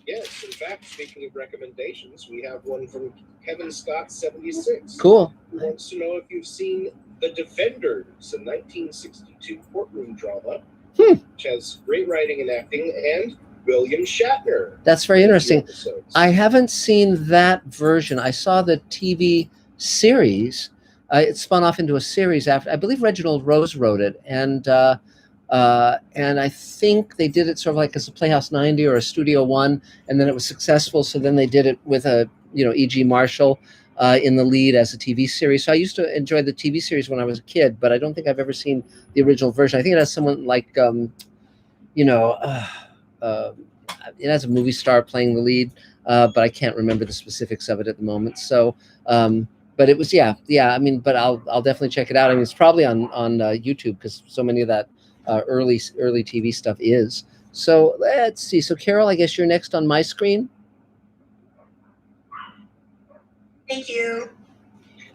Yes, in fact, speaking of recommendations, we have one from Kevin Scott 76. Cool. Who wants to know if you've seen The Defenders, a 1962 courtroom drama, which has great writing and acting, and William Shatner. That's very interesting. Episodes. I haven't seen that version. I saw the TV series. It spun off into a series after. I believe Reginald Rose wrote it, and I think they did it sort of like as a Playhouse 90 or a Studio One, and then it was successful. So then they did it with a E.G. Marshall in the lead as a TV series. So I used to enjoy the TV series when I was a kid, but I don't think I've ever seen the original version. I think it has someone like it has a movie star playing the lead, but I can't remember the specifics of it at the moment. So, but it was yeah. I mean, but I'll definitely check it out. I mean, it's probably on YouTube because so many of that early TV stuff is. So let's see. So Carol, I guess you're next on my screen. Thank you.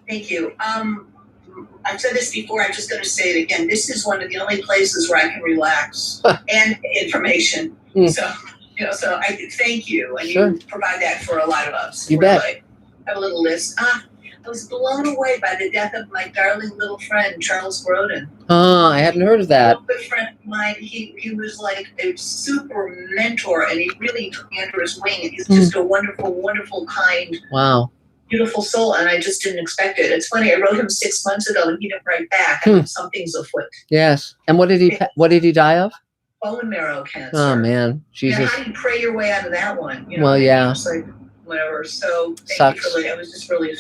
I've said this before, I'm just going to say it again. This is one of the only places where I can relax and information. So, so I thank you. And you provide that for a lot of us. You bet. I have a little list. I was blown away by the death of my darling little friend, Charles Grodin. I hadn't heard of that. A good friend of mine. He was like a super mentor, and he really took me under his wing. And he's just a wonderful, wonderful, kind, beautiful soul, and I just didn't expect it. It's funny. I wrote him 6 months ago, and he didn't write back. And something's afoot. Yes. And what did he die of? Bone marrow cancer. Oh man, Jesus. Yeah, how do you pray your way out of that one? Well, yeah. It's like whatever. So Sucks. thank you for I was just really.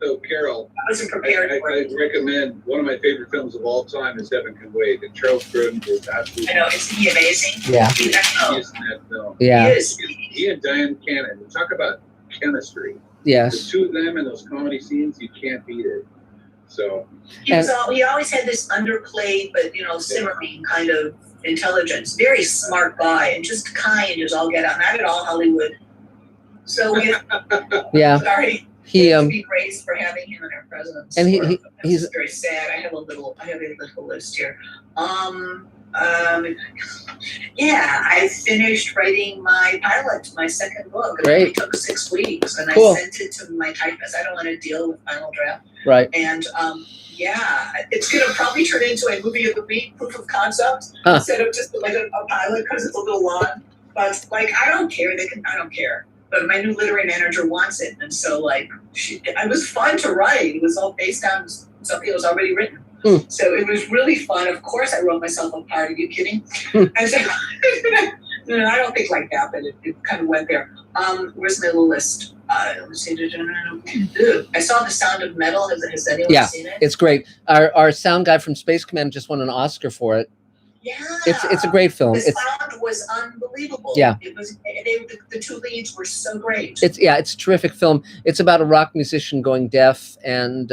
So Carol, I wasn't prepared for it. I recommend one of my favorite films of all time is Heaven Can Wait, and Charles Grodin is absolutely. I know, isn't he amazing? Yeah. He is in that film. Yeah. He is. He and Diane Cannon. Talk about chemistry. Yes. The two of them in those comedy scenes, you can't beat it. So He always had this underplayed, but simmering kind of intelligence. Very smart guy, and just kind as all get out. Not at all Hollywood. So yeah. Sorry. He to be praised for having him in our presence. And he's very sad. I have a little list here. Yeah, I finished writing my pilot, my second book. Great. It only took 6 weeks, and Cool. I sent it to my typist. I don't want to deal with final draft. Right. And yeah, it's going to probably turn into a movie of the week, proof of concept, Huh. instead of just like a pilot because it's a little long. But like, I don't care. I don't care. But my new literary manager wants it, and so like, it was fun to write. It was all based on something that was already written. So it was really fun. Of course, I wrote myself a part. Are you kidding? And so, no, I don't think like that, but it kind of went there. Where's my little list? Let's see. I saw The Sound of Metal. Has anyone seen it? It's great. Our sound guy from Space Command just won an Oscar for it. Yeah. It's a great film. The Sound was unbelievable. Yeah. It was. The two leads were so great. It's a terrific film. It's about a rock musician going deaf, and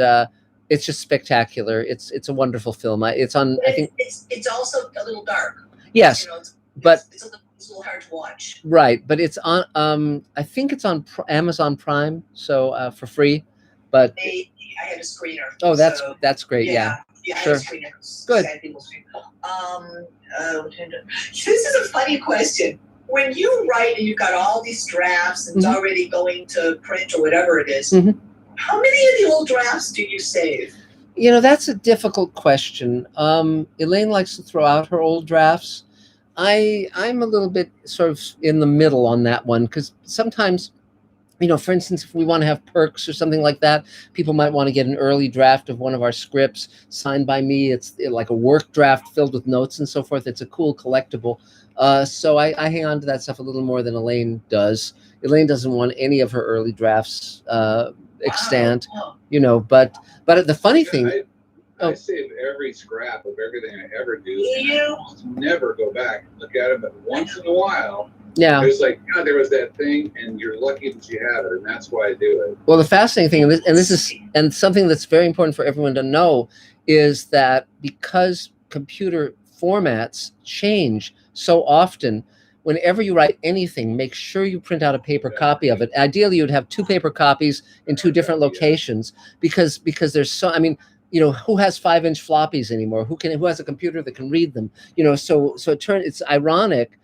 it's just spectacular. It's a wonderful film. It's on. I think it's also a little dark. Yes, You know, but it's a little hard to watch. Right, but it's on. I think it's on Amazon Prime, so for free. But I had a screener. Oh, so, that's great. Yeah, sure. I had a screener. Good. This is a funny question. When you write and you've got all these drafts and it's already going to print or whatever it is, how many of the old drafts do you save? You know, that's a difficult question. Elaine likes to throw out her old drafts. I'm a little bit sort of in the middle on that one, because sometimes, you know, for instance, if we want to have perks or something like that, people might want to get an early draft of one of our scripts signed by me. It's like a work draft filled with notes and so forth. It's a cool collectible. So I hang on to that stuff a little more than Elaine does. Elaine doesn't want any of her early drafts extant, you know, but the funny thing... I save every scrap of everything I ever do. I never go back and look at it, but once in a while, there's like, God, there was that thing, and you're lucky that you have it, and that's why I do it. Well, the fascinating thing, and this is something that's very important for everyone to know, is that because computer formats change so often, whenever you write anything, make sure you print out a paper copy of it. Ideally, you'd have 2 paper copies in 2 different locations, because there's so, I mean, you know, who has 5-inch floppies anymore? Who has a computer that can read them? You know, so it's ironic,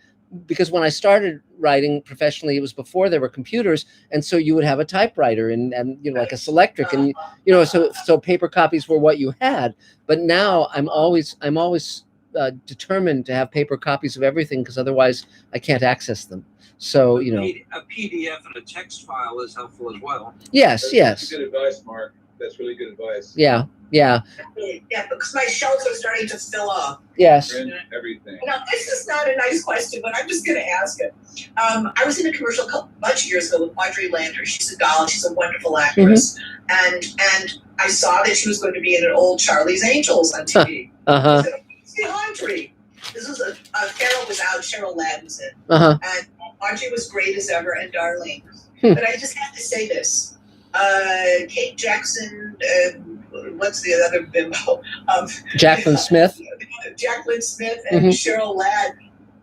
because when I started writing professionally, it was before there were computers, and so you would have a typewriter and you know, like a Selectric, and you know, so paper copies were what you had. But now I'm always determined to have paper copies of everything, because otherwise I can't access them. So, you know, a PDF and a text file is helpful as well. Yes. That's good advice, Mark. That's really good advice. Yeah, because my shelves are starting to fill up. Yes. Print everything. Now, this is not a nice question, but I'm just going to ask it. I was in a commercial a bunch of years ago with Audrey Lander. She's a doll. She's a wonderful actress. And I saw that she was going to be in an old Charlie's Angels on TV. I said, "Hey, Audrey." This was Carol was out, Cheryl Ladd was in. And Audrey was great as ever and darling. But I just have to say this. Kate Jackson, what's the other bimbo? Jacqueline Smith. Jacqueline Smith and Cheryl Ladd.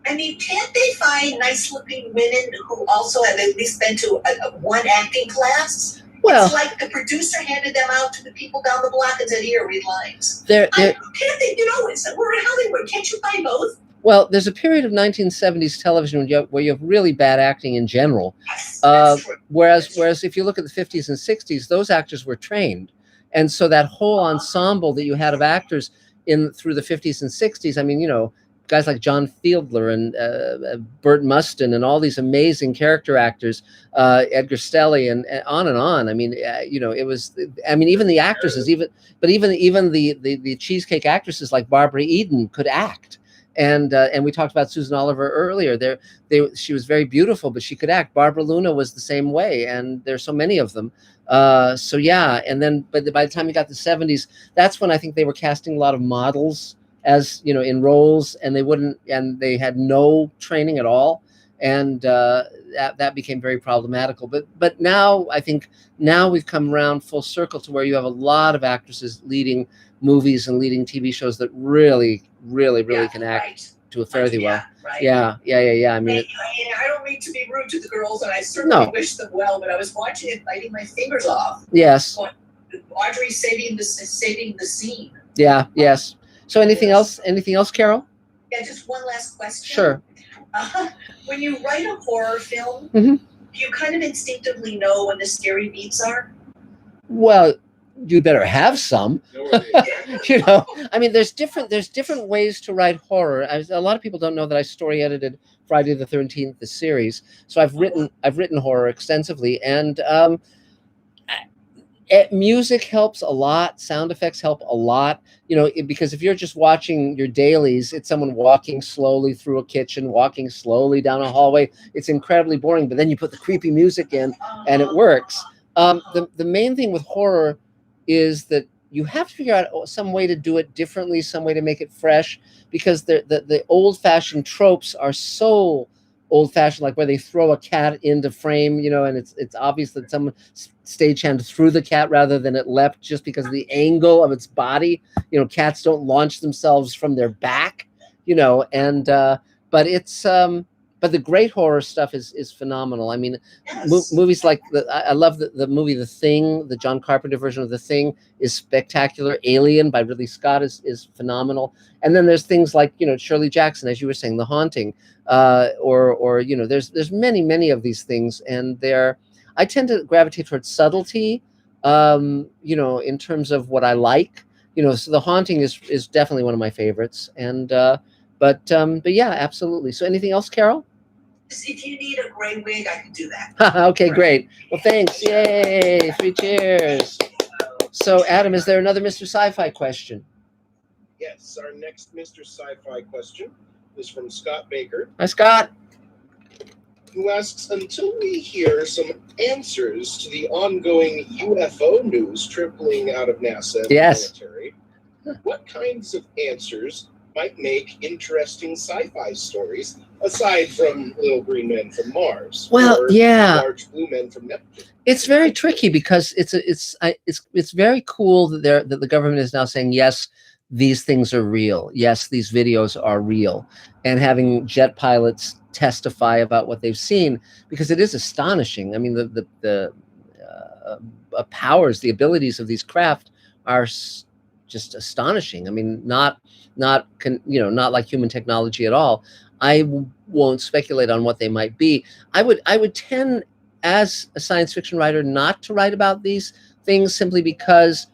I mean, can't they find nice-looking women who also have at least been to one acting class? Well, it's like the producer handed them out to the people down the block and said, "Here, read lines." Can't they? You know, we're in Hollywood. Can't you find both? Well, there's a period of 1970s television where you have really bad acting in general. That's true. Whereas if you look at the 50s and 60s, those actors were trained. And so that whole ensemble that you had of actors through the 50s and 60s, I mean, you know, guys like John Fiedler and Burt Mustin and all these amazing character actors, Edgar Stelly and on and on. I mean, you know, it was, I mean, even the actresses, even the cheesecake actresses like Barbara Eden could act. And we talked about Susan Oliver earlier. She was very beautiful, but she could act. Barbara Luna was the same way, and there's so many of them. So yeah, and then by the time you got the 70s, that's when I think they were casting a lot of models, as you know, in roles, and they had no training at all, and that became very problematical. But now I think we've come around full circle to where you have a lot of actresses leading movies and leading TV shows that really can act to a fairly well. Right. Yeah. I mean, I don't mean to be rude to the girls, and I certainly wish them well, but I was watching it, biting my fingers off. Yes. Audrey saving the scene. Yeah. Yes. So anything else, Carol? Yeah, just one last question. Sure. When you write a horror film, Mm-hmm. do you kind of instinctively know when the scary beats are? Well, you better have some. You know, I mean, there's different ways to write horror. A lot of people don't know that I story edited Friday the 13th, the series. So I've written horror extensively, and music helps a lot. Sound effects help a lot. You know, because if you're just watching your dailies, it's someone walking slowly through a kitchen, walking slowly down a hallway. It's incredibly boring. But then you put the creepy music in, and it works. The main thing with horror is that you have to figure out some way to do it differently, some way to make it fresh, because the old-fashioned tropes are so old-fashioned, like where they throw a cat into frame, you know, and it's obvious that someone stagehand threw the cat rather than it leapt just because of the angle of its body. You know, cats don't launch themselves from their back, you know, and but it's but the great horror stuff is phenomenal. I mean, movies like I love the movie The Thing, the John Carpenter version of The Thing is spectacular. Alien by Ridley Scott is phenomenal. And then there's things like, you know, Shirley Jackson, as you were saying, The Haunting, or you know, there's many of these things, and I tend to gravitate towards subtlety, you know, in terms of what I like. You know, so The Haunting is definitely one of my favorites, and but yeah, absolutely. So anything else, Carol? If you need a gray wig, I can do that. Okay, great. Well, thanks. Yay! 3 cheers. So, Adam, is there another Mr. Sci-Fi question? Yes, our next Mr. Sci-Fi question is from Scott Baker. Hi, Scott. Who asks, until we hear some answers to the ongoing UFO news trickling out of NASA and the military, what kinds of answers might make interesting sci-fi stories aside from little green men from Mars? Well, or large blue men from Neptune? It's very tricky because it's very cool that the government is now saying, yes, these things are real. Yes, these videos are real, and having jet pilots testify about what they've seen, because it is astonishing. I mean, the powers, the abilities of these craft are just astonishing. I mean, not like human technology at all. I won't speculate on what they might be. I would tend, as a science fiction writer, not to write about these things, simply because,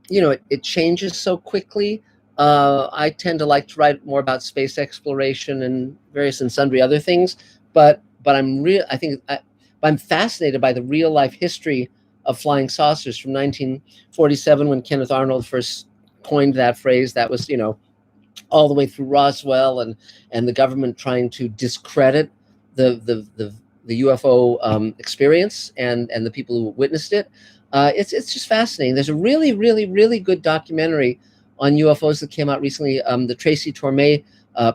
you know, it changes so quickly. I tend to like to write more about space exploration and various and sundry other things, but I'm fascinated by the real life history of flying saucers from 1947, when Kenneth Arnold first coined that phrase. That was, you know, all the way through Roswell and the government trying to discredit the UFO experience and the people who witnessed it. It's just fascinating. There's a really good documentary on UFOs that came out recently, that Tracy Torme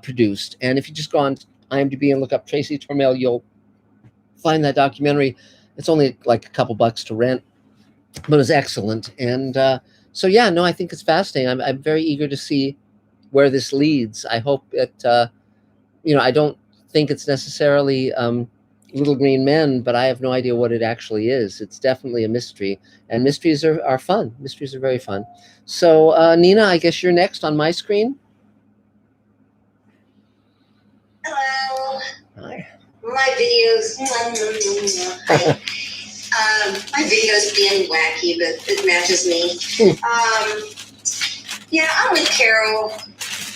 produced. And if you just go on IMDb and look up Tracy Torme, you'll find that documentary. It's only like a couple bucks to rent, but it's excellent. And so yeah, no, I think it's fascinating. I'm very eager to see where this leads. I hope that you know, I don't think it's necessarily little green men, but I have no idea what it actually is. It's definitely a mystery, and mysteries are fun. Mysteries are very fun. So Nina, I guess you're next on my screen. Hello. Hi. My videos. My videos being wacky, but it matches me. Yeah, I'm with Carol.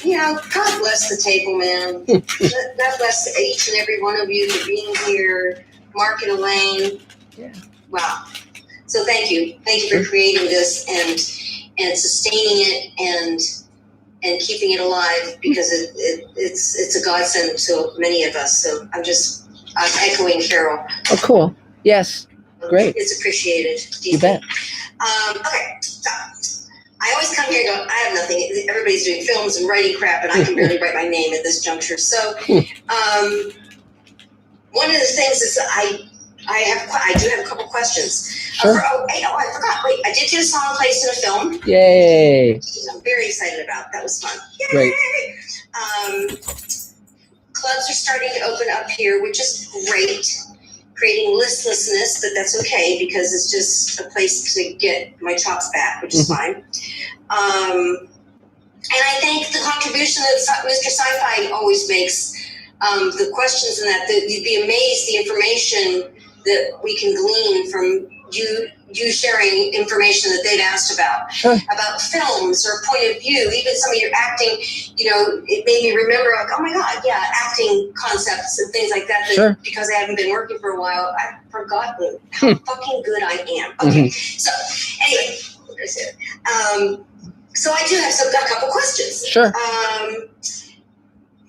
You know, God bless the table, man. God bless each and every one of you for being here. Mark and Elaine. Yeah. Wow. So thank you. Thank you for creating this and sustaining it and keeping it alive, because it's a godsend to many of us. So I'm echoing Carol. Oh, cool. Yes. Great. It's appreciated. You bet. Okay. I always come here and go, I have nothing. Everybody's doing films and writing crap, and I can barely write my name at this juncture. So one of the things is I do have a couple questions. Sure. I forgot. Wait, I did get a song placed in a film. Yay. I'm very excited about. That was fun. Yay. Great. Clubs are starting to open up here, which is great. Creating listlessness, but that's okay, because it's just a place to get my chops back, which is fine. And I think the contribution that Mr. Sci-Fi always makes, the questions in that you'd be amazed the information that we can glean from you sharing information that they've asked about. Sure. About films or point of view, even some of your acting, you know, it made me remember, like, oh my God, yeah, acting concepts and things like that, Sure. Because I haven't been working for a while, I've forgotten how fucking good I am. Okay, so anyway, so I do have a couple questions. Sure.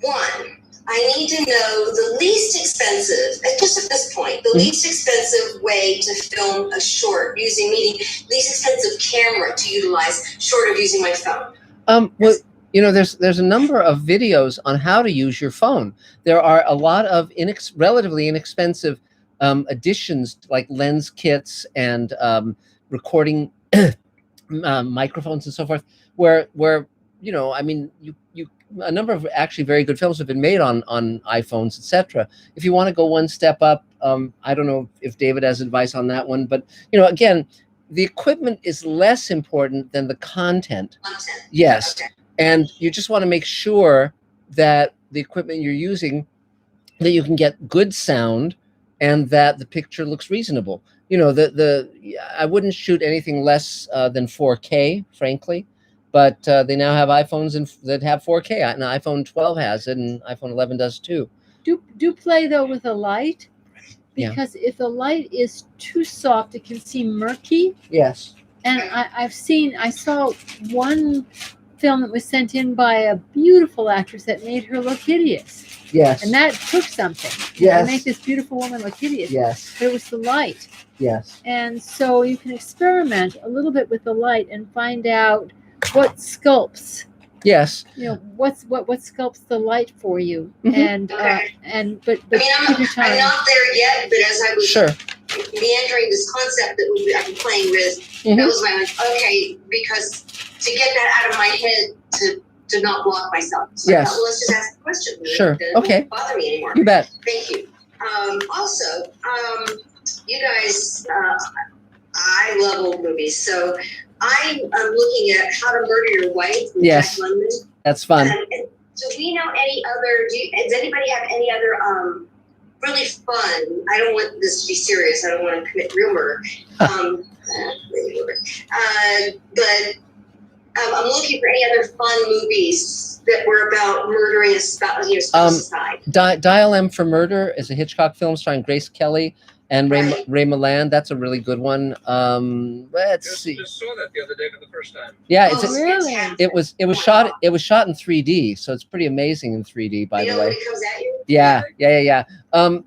One, I need to know the least expensive, just at this point, the least expensive way to film a short using least expensive camera to utilize short of using my phone. Well, you know, there's a number of videos on how to use your phone. There are a lot of relatively inexpensive additions like lens kits and recording microphones and so forth, where you know, I mean, a number of actually very good films have been made on iPhones, etc. If you want to go one step up, I don't know if David has advice on that one, but you know, again, the equipment is less important than the content. Yes, okay. And you just want to make sure that the equipment you're using, that you can get good sound, and that the picture looks reasonable. You know, I wouldn't shoot anything less than 4K, frankly. But they now have iPhones that have 4K. An iPhone 12 has it, and iPhone 11 does too. Do play though with a light, because if the light is too soft, it can seem murky. Yes. And I saw one film that was sent in by a beautiful actress that made her look hideous. Yes. And that took something. Yes. To make this beautiful woman look hideous. Yes. But it was the light. Yes. And so you can experiment a little bit with the light and find out what sculpts. Yes. You know, what sculpts the light for you. Mm-hmm. But I mean, I'm not there yet, but as I was meandering this concept that I've been playing with, that was my okay, because to get that out of my head to not block myself. So yes. I thought, well, let's just ask a question. Sure. It okay. won't bother me anymore. You bet. Thank you. Also, you guys, I love old movies, so I'm looking at How to Murder Your Wife with yes. Jack London. That's fun. Do we know any other? Does anybody have any other really fun? I don't want this to be serious. I don't want to commit real murder. But I'm looking for any other fun movies that were about murdering a spouse side. Dial M for Murder is a Hitchcock film starring Grace Kelly and Ray Milland. That's a really good one. Let's see. Just saw that the other day for the first time. Yeah, really? It was shot in 3D, so it's pretty amazing in 3D. By the way. When it comes at you? Yeah.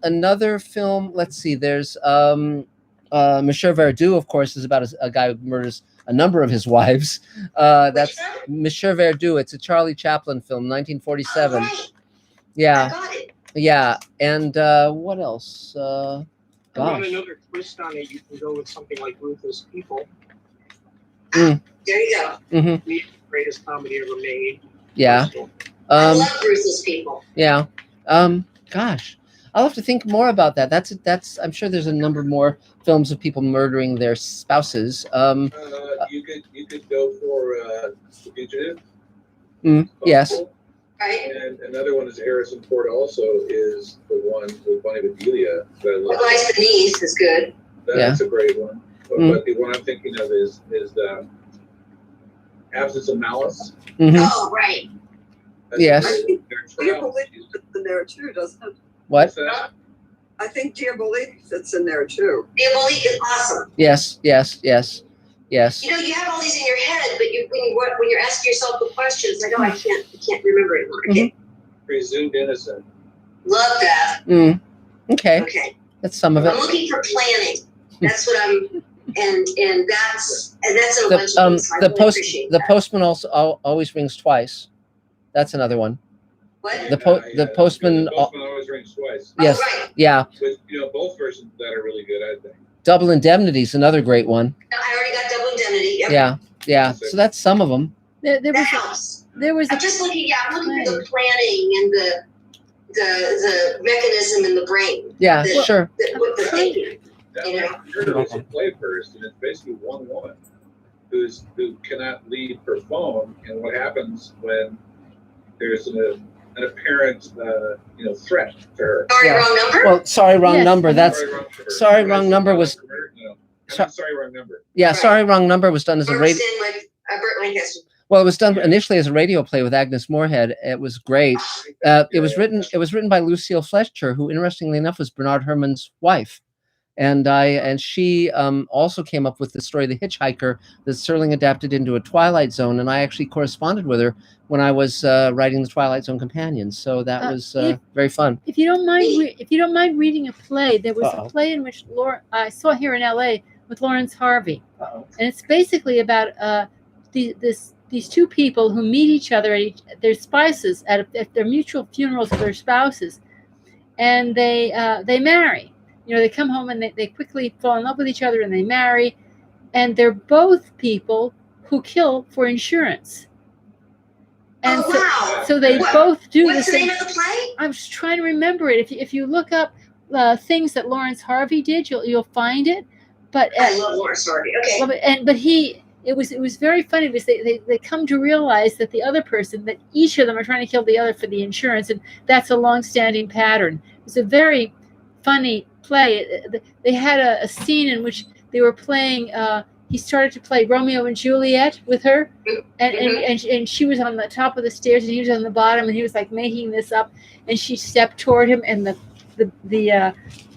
Another film. Let's see. There's Monsieur Verdoux, of course, is about a guy who murders a number of his wives. That's Monsieur Verdoux. It's a Charlie Chaplin film, 1947. Right. Yeah. I got it. Yeah. And what else? If you want another twist on it, you can go with something like Ruthless People. There you go. Mm-hmm. The greatest comedy ever made. Yeah. I love Ruthless People. Yeah. Gosh, I'll have to think more about that. That's. I'm sure there's a number more films of people murdering their spouses. You could go for The Fugitive. Yes. Right. And another one is Harrison Ford. Also, is the one with Bonnie Bedelia that I love. Lies Beneath is good. That's a great one. But the one I'm thinking of is Absence of Malice. Mm-hmm. Oh, right. Yes. Dear Belief fits in there too, doesn't it? What? I think Dear Belief fits in there too. Dear Belief is awesome. Yes. You know, you have all these in your head, but when you're asking yourself the questions, like, I can't remember anymore. Okay. Presumed Innocent. Love that. Okay. That's some of it. I'm looking for planning. That's what I'm, and that's a bunch of things. The Postman also always rings twice. That's another one. What? The Postman always rings twice. Yes. Oh, right. Yeah. With both versions that are really good, I think. Double Indemnity is another great one. I already got Double Indemnity. Yep. Yeah. So that's some of them. That helps. I'm just looking. Yeah, I'm looking for the planning and the mechanism in the brain. Yeah, sure. What the thinking. Murder is a play first, and it's basically one woman who cannot leave her phone, and what happens when there's an apparent threat to her. Sorry, wrong number. Well, sorry, wrong number. That's Sorry, Wrong Number was. Sorry, Wrong Number. Yeah, right. Sorry, Wrong Number was done as a radio. Well, it was done initially as a radio play with Agnes Moorehead. It was great. It was written by Lucille Fletcher, who, interestingly enough, was Bernard Herrmann's wife. and she also came up with the story The Hitchhiker that Serling adapted into a Twilight Zone, and I actually corresponded with her when I was writing the Twilight Zone Companions. So that was very fun. If you don't mind reading a play, there was Uh-oh. a play in which I saw here in LA with Lawrence Harvey, Uh-oh. and it's basically about these two people who meet each other at their spouses at their mutual funerals of their spouses, and they marry. You know, they come home and they quickly fall in love with each other and they marry, and they're both people who kill for insurance. And so they both do What's the the same. name of the play? I'm just trying to remember it. If you look up things that Lawrence Harvey did, you'll find it. But I love Lawrence Harvey. Okay. But it was very funny because they come to realize that the other person, that each of them are trying to kill the other for the insurance, and that's a long-standing pattern. It's a very funny play. They had a scene in which they were playing. He started to play Romeo and Juliet with her, and she was on the top of the stairs and he was on the bottom, and he was like making this up, and she stepped toward him, and the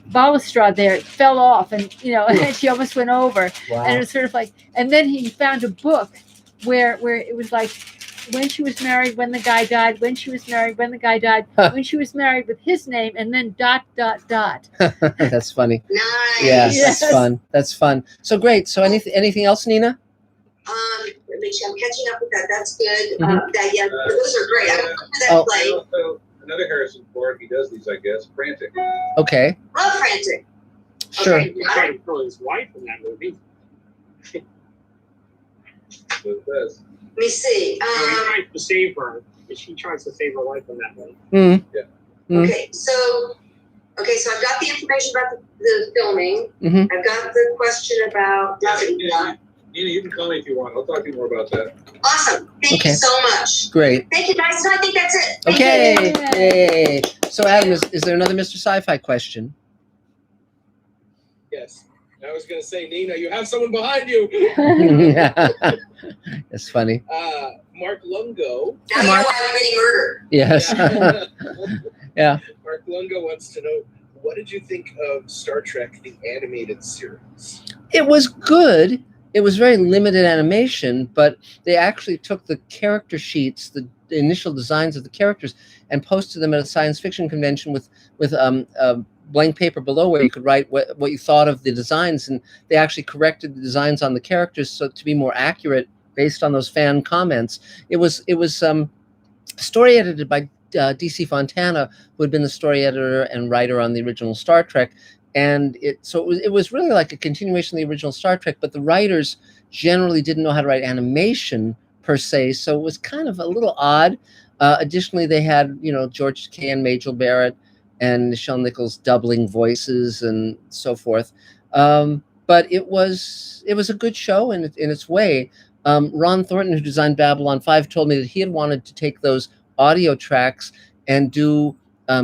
balustrade there fell off, and and she almost went over. Wow. And it was sort of like, and then he found a book where it was like, when she was married, when the guy died, when she was married, when the guy died, when she was married with his name, and then ... That's funny. Nice. Yes, Yes. that's fun. That's fun. So great. So anything else, Nina? Let me see, I'm catching up with that. That's good. Mhm. Those are great. I don't know that Oh. play. Also, another Harrison Ford, he does these, I guess, Frantic. Okay. Love Frantic. Sure. Okay, He tried to kill his wife in that movie. So it does. Let me see. He tries to save her, but she tries to save her life in that movie. Mm. Okay, so I've got the information about the filming. Mhm. I've got the question about. Nina, you can call me if you want. I'll talk to you more about that. Awesome. Thank Okay. you so much. Great. Thank you, guys. So I think that's it. Thank Okay. you. Yay. So Adam, is there another Mr. Sci-Fi question? Yes. I was going to say, Nina, you have someone behind you. That's funny. Mark Lungo. Now you know why I'm getting murdered. Yes. Yeah. Mark Lungo wants to know, what did you think of Star Trek, the animated series? It was good. It was very limited animation, but they actually took the character sheets, the initial designs of the characters, and posted them at a science fiction convention with blank paper below where you could write what you thought of the designs, and they actually corrected the designs on the characters so to be more accurate based on those fan comments. It was story edited by DC Fontana, who had been the story editor and writer on the original Star Trek, and it was really like a continuation of the original Star Trek, but the writers generally didn't know how to write animation per se, so it was kind of a little odd. Additionally, they had George Takei and Majel Barrett and Nichelle Nichols doubling voices and so forth. But it was a good show in its way. Ron Thornton, who designed Babylon 5, told me that he had wanted to take those audio tracks and do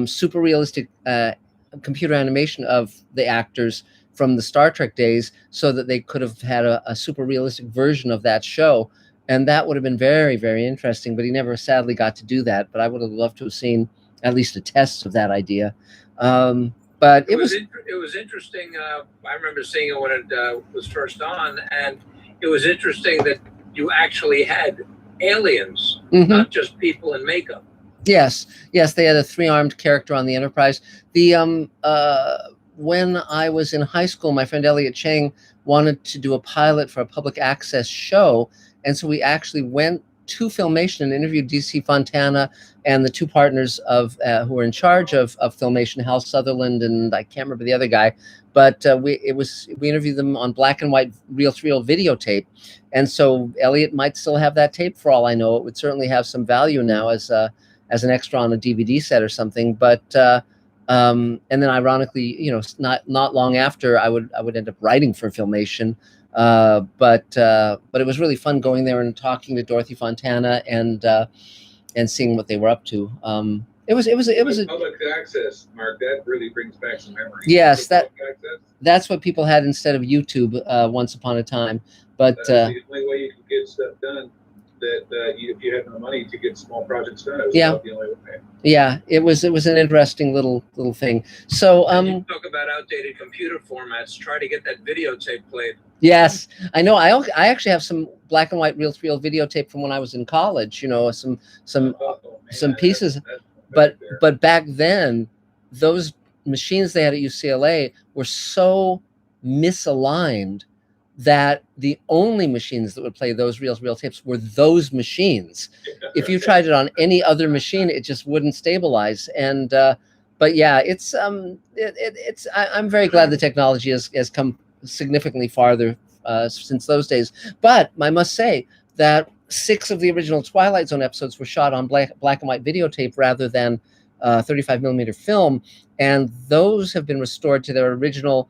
super realistic computer animation of the actors from the Star Trek days so that they could have had a super realistic version of that show. And that would have been very, very interesting, but he never sadly got to do that. But I would have loved to have seen at least a test of that idea. But it was interesting. I remember seeing it when it was first on, and it was interesting that you actually had aliens, not just people in makeup. Yes, they had a 3-armed character on the Enterprise. When I was in high school, my friend Elliot Chang wanted to do a pilot for a public access show, and so we actually went to Filmation and interviewed DC Fontana and the two partners of who were in charge of Filmation, Hal Sutherland and I can't remember the other guy, but we interviewed them on black and white reel-to-reel videotape, and so Elliot might still have that tape for all I know. It would certainly have some value now as an extra on a DVD set or something, but and then ironically, not long after, I would end up writing for Filmation. But it was really fun going there and talking to Dorothy Fontana and seeing what they were up to. It was public access, Mark. That really brings back some memories. Yes, that's what people had instead of YouTube once upon a time. But that's the only way you could get stuff done. that if you had no money to get small projects done, it was Yeah. about the only way. Yeah, it was an interesting little thing. So You talk about outdated computer formats. Try to get that videotape played. yes, I know. I actually have some black and white reel-to-reel videotape from when I was in college. You know, some pieces. But back then, those machines they had at UCLA were so misaligned that the only machines that would play those reel tapes were those machines. If you tried it on any other machine, it just wouldn't stabilize. And but yeah, I'm very glad the technology has come significantly farther since those days. But I must say that 6 of the original Twilight Zone episodes were shot on black and white videotape rather than 35mm film, and those have been restored to their original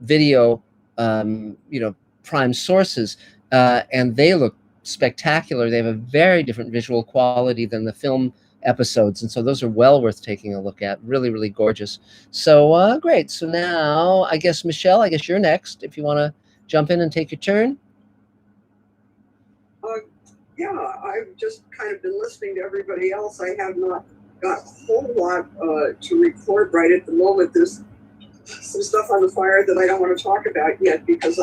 video, prime sources, and they look spectacular. They have a very different visual quality than the film episodes, and so those are well worth taking a look at. Really, really gorgeous. So great. So now I guess Michelle, I guess you're next if you want to jump in and take your turn. Yeah, I've just kind of been listening to everybody else. I have not got a whole lot to record right at the moment. There's some stuff on the fire that I don't want to talk about yet because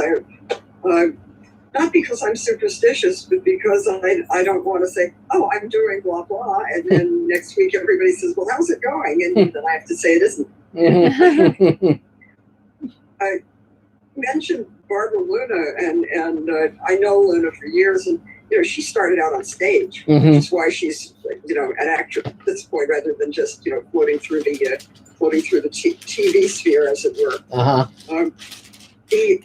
not because I'm superstitious, but because I don't want to say, oh, I'm doing blah, blah. And then next week everybody says, well, how's it going? And then I have to say it isn't. I mentioned Barbara Luna, and I know Luna for years, and she started out on stage, which is why she's an actor at this point rather than just floating through the TV sphere, as it were. The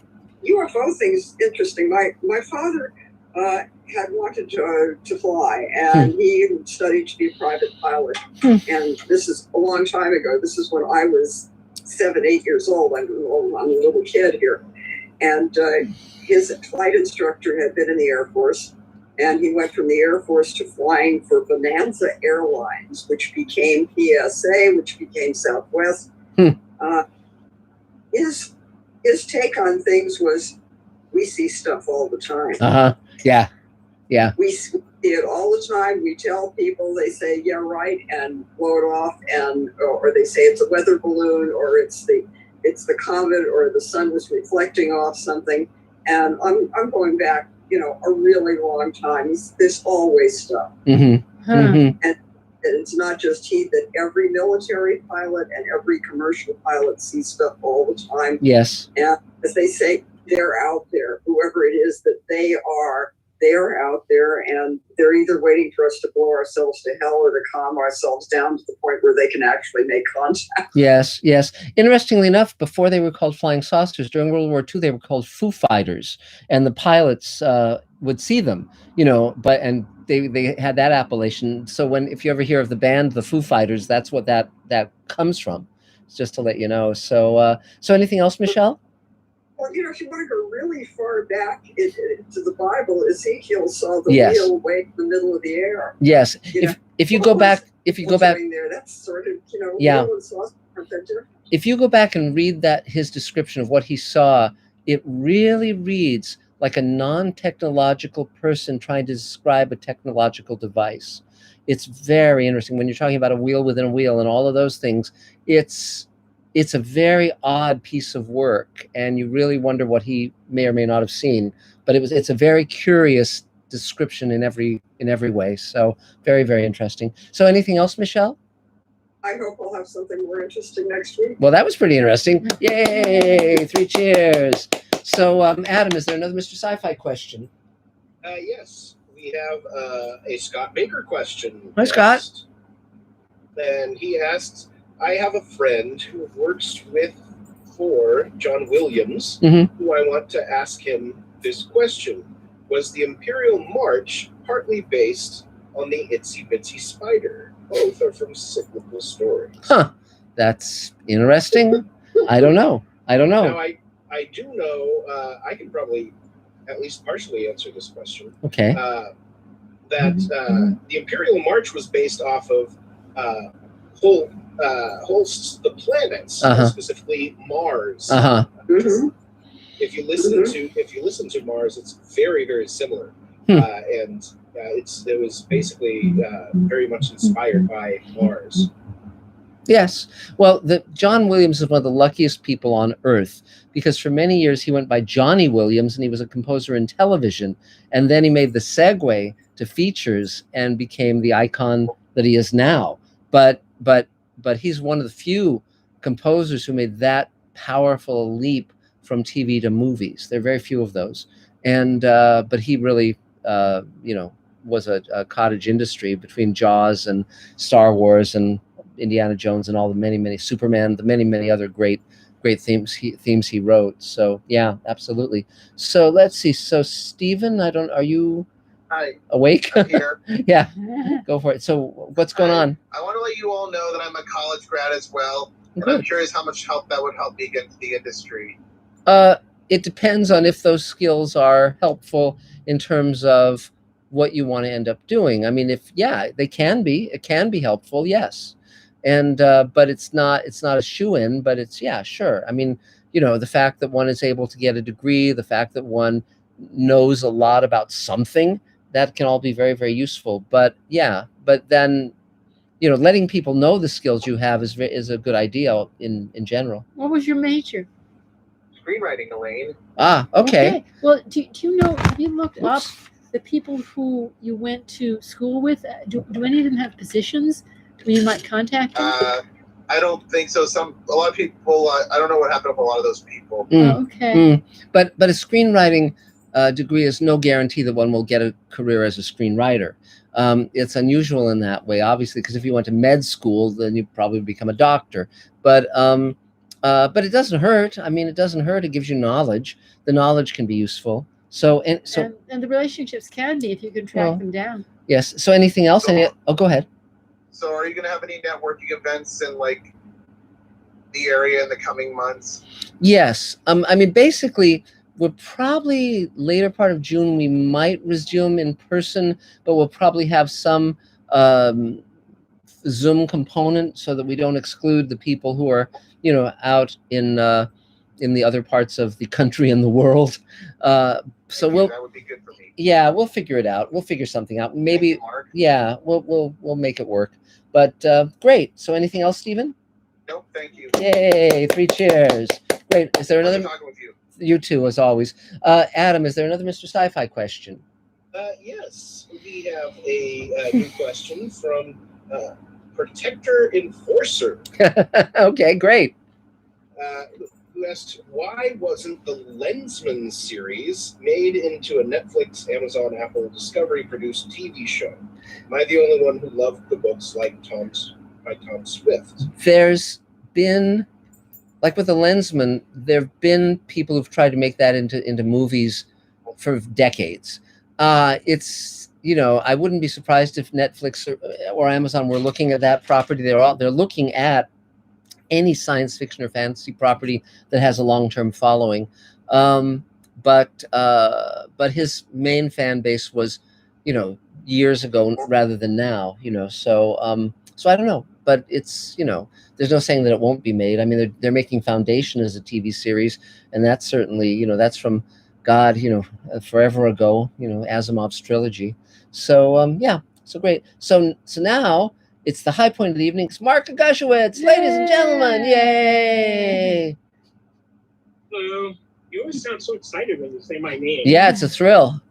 UFO thing is interesting. My father had wanted to fly, and he studied to be a private pilot. And this is a long time ago. This is when I was 7, 8 years old. I'm a little kid here. And his flight instructor had been in the Air Force, and he went from the Air Force to flying for Bonanza Airlines, which became PSA, which became Southwest. His take on things was, we see stuff all the time. Yeah. We see it all the time. We tell people, they say, yeah, right, and blow it off, or they say it's a weather balloon, or it's the comet, or the sun was reflecting off something. And I'm going back, a really long time. There's always stuff. And it's not just he, that every military pilot and every commercial pilot sees stuff all the time. Yes. And as they say, they're out there. Whoever it is that they are out there, and they're either waiting for us to blow ourselves to hell or to calm ourselves down to the point where they can actually make contact. Yes. Interestingly enough, before they were called flying saucers, during World War II, they were called Foo Fighters, and the pilots would see them, and they had that appellation. So if you ever hear of the band, the Foo Fighters, that's what that comes from. It's just to let you know. So anything else, Michelle? Well, if you want to go really far back into the Bible, Ezekiel saw the Yes. wheel way in the middle of the air. Yes. If you go back there, that's sort of Yeah. wheel and saucer aren't that different. If you go back and read his description of what he saw, it really reads like a non-technological person trying to describe a technological device. It's very interesting when you're talking about a wheel within a wheel and all of those things. It's a very odd piece of work, and you really wonder what he may or may not have seen. But it's a very curious description in every way. So very, very interesting. So anything else, Michelle? I hope I'll have something more interesting next week. Well, that was pretty interesting. Yay! 3 cheers. So Adam, is there another Mr. Sci-Fi question? Yes, we have a Scott Baker question. Hi, Scott. And he asks, I have a friend who works for John Williams, who I want to ask him this question. Was the Imperial March partly based on the Itsy Bitsy Spider? Both are from cyclical stories. Huh. That's interesting. I don't know. Now, I do know, I can probably at least partially answer this question. Okay. The Imperial March was based off of the planets, specifically Mars. Mm-hmm. If you listen to Mars, it's very, very similar. and it was basically very much inspired by Mars. Yes. Well, John Williams is one of the luckiest people on earth, because for many years he went by Johnny Williams, and he was a composer in television. And then he made the segue to features and became the icon that he is now. But he's one of the few composers who made that powerful leap from TV to movies. There are very few of those. And but he really, was a cottage industry between Jaws and Star Wars and Indiana Jones and all the many Superman, the many other great themes he wrote. So yeah, absolutely. So let's see. So Stephen, are you Hi, awake? I'm here. Yeah, go for it. So what's going on? I want to let you all know that I'm a college grad as well, and Good. I'm curious how much help that would help me get into the industry. It depends on if those skills are helpful in terms of what you want to end up doing. I mean, it can be helpful, yes. And but it's not a shoo-in, but it's, yeah, sure. I mean, the fact that one is able to get a degree, the fact that one knows a lot about something, that can all be very, very useful. But yeah, but then, letting people know the skills you have is a good idea in general. What was your major? Screenwriting, Elaine. Ah, okay. Well, do you know, have you looked up the people who you went to school with? Do any of them have positions where you might contact them? I don't think so. A lot of people, I don't know what happened with a lot of those people. Okay. But a screenwriting degree is no guarantee that one will get a career as a screenwriter. It's unusual in that way, obviously, because if you went to med school, then you probably become a doctor. But it doesn't hurt. I mean, it doesn't hurt. It gives you knowledge. The knowledge can be useful. And the relationships can be, if you can track them down. Yes. So anything else? Go ahead. So are you going to have any networking events in the area in the coming months? Yes. I mean, basically, we're probably later part of June, we might resume in person, but we'll probably have some Zoom component so that we don't exclude the people who are, out in the other parts of the country and the world. That would be good for me. Yeah, we'll figure it out. We'll figure something out. Maybe. Thank you, Mark. Yeah, we'll make it work. But great. So anything else, Stephen? Nope, thank you. Yay! 3 cheers. Great. Is there another? Talking with you. You too, as always. Adam, is there another Mr. Sci-Fi question? Yes, we have a new question from Protector Enforcer. Okay, great. Who asked, why wasn't the Lensman series made into a Netflix, Amazon, Apple, Discovery produced TV show? Am I the only one who loved the books by Tom Swift? There's been, like with the Lensman, there have been people who've tried to make that into movies for decades. It's, I wouldn't be surprised if Netflix or Amazon were looking at that property. They're looking at any science fiction or fantasy property that has a long-term following. But his main fan base was, years ago rather than now, so I don't know, but it's, there's no saying that it won't be made. I mean, they're making Foundation as a TV series, and that's certainly, that's from God, forever ago, Asimov's trilogy. So yeah, so great. So now it's the high point of the evening. It's Mark Gushowitz, ladies and gentlemen, yay! Hello. You always sound so excited when you say my name. Yeah, it's a thrill.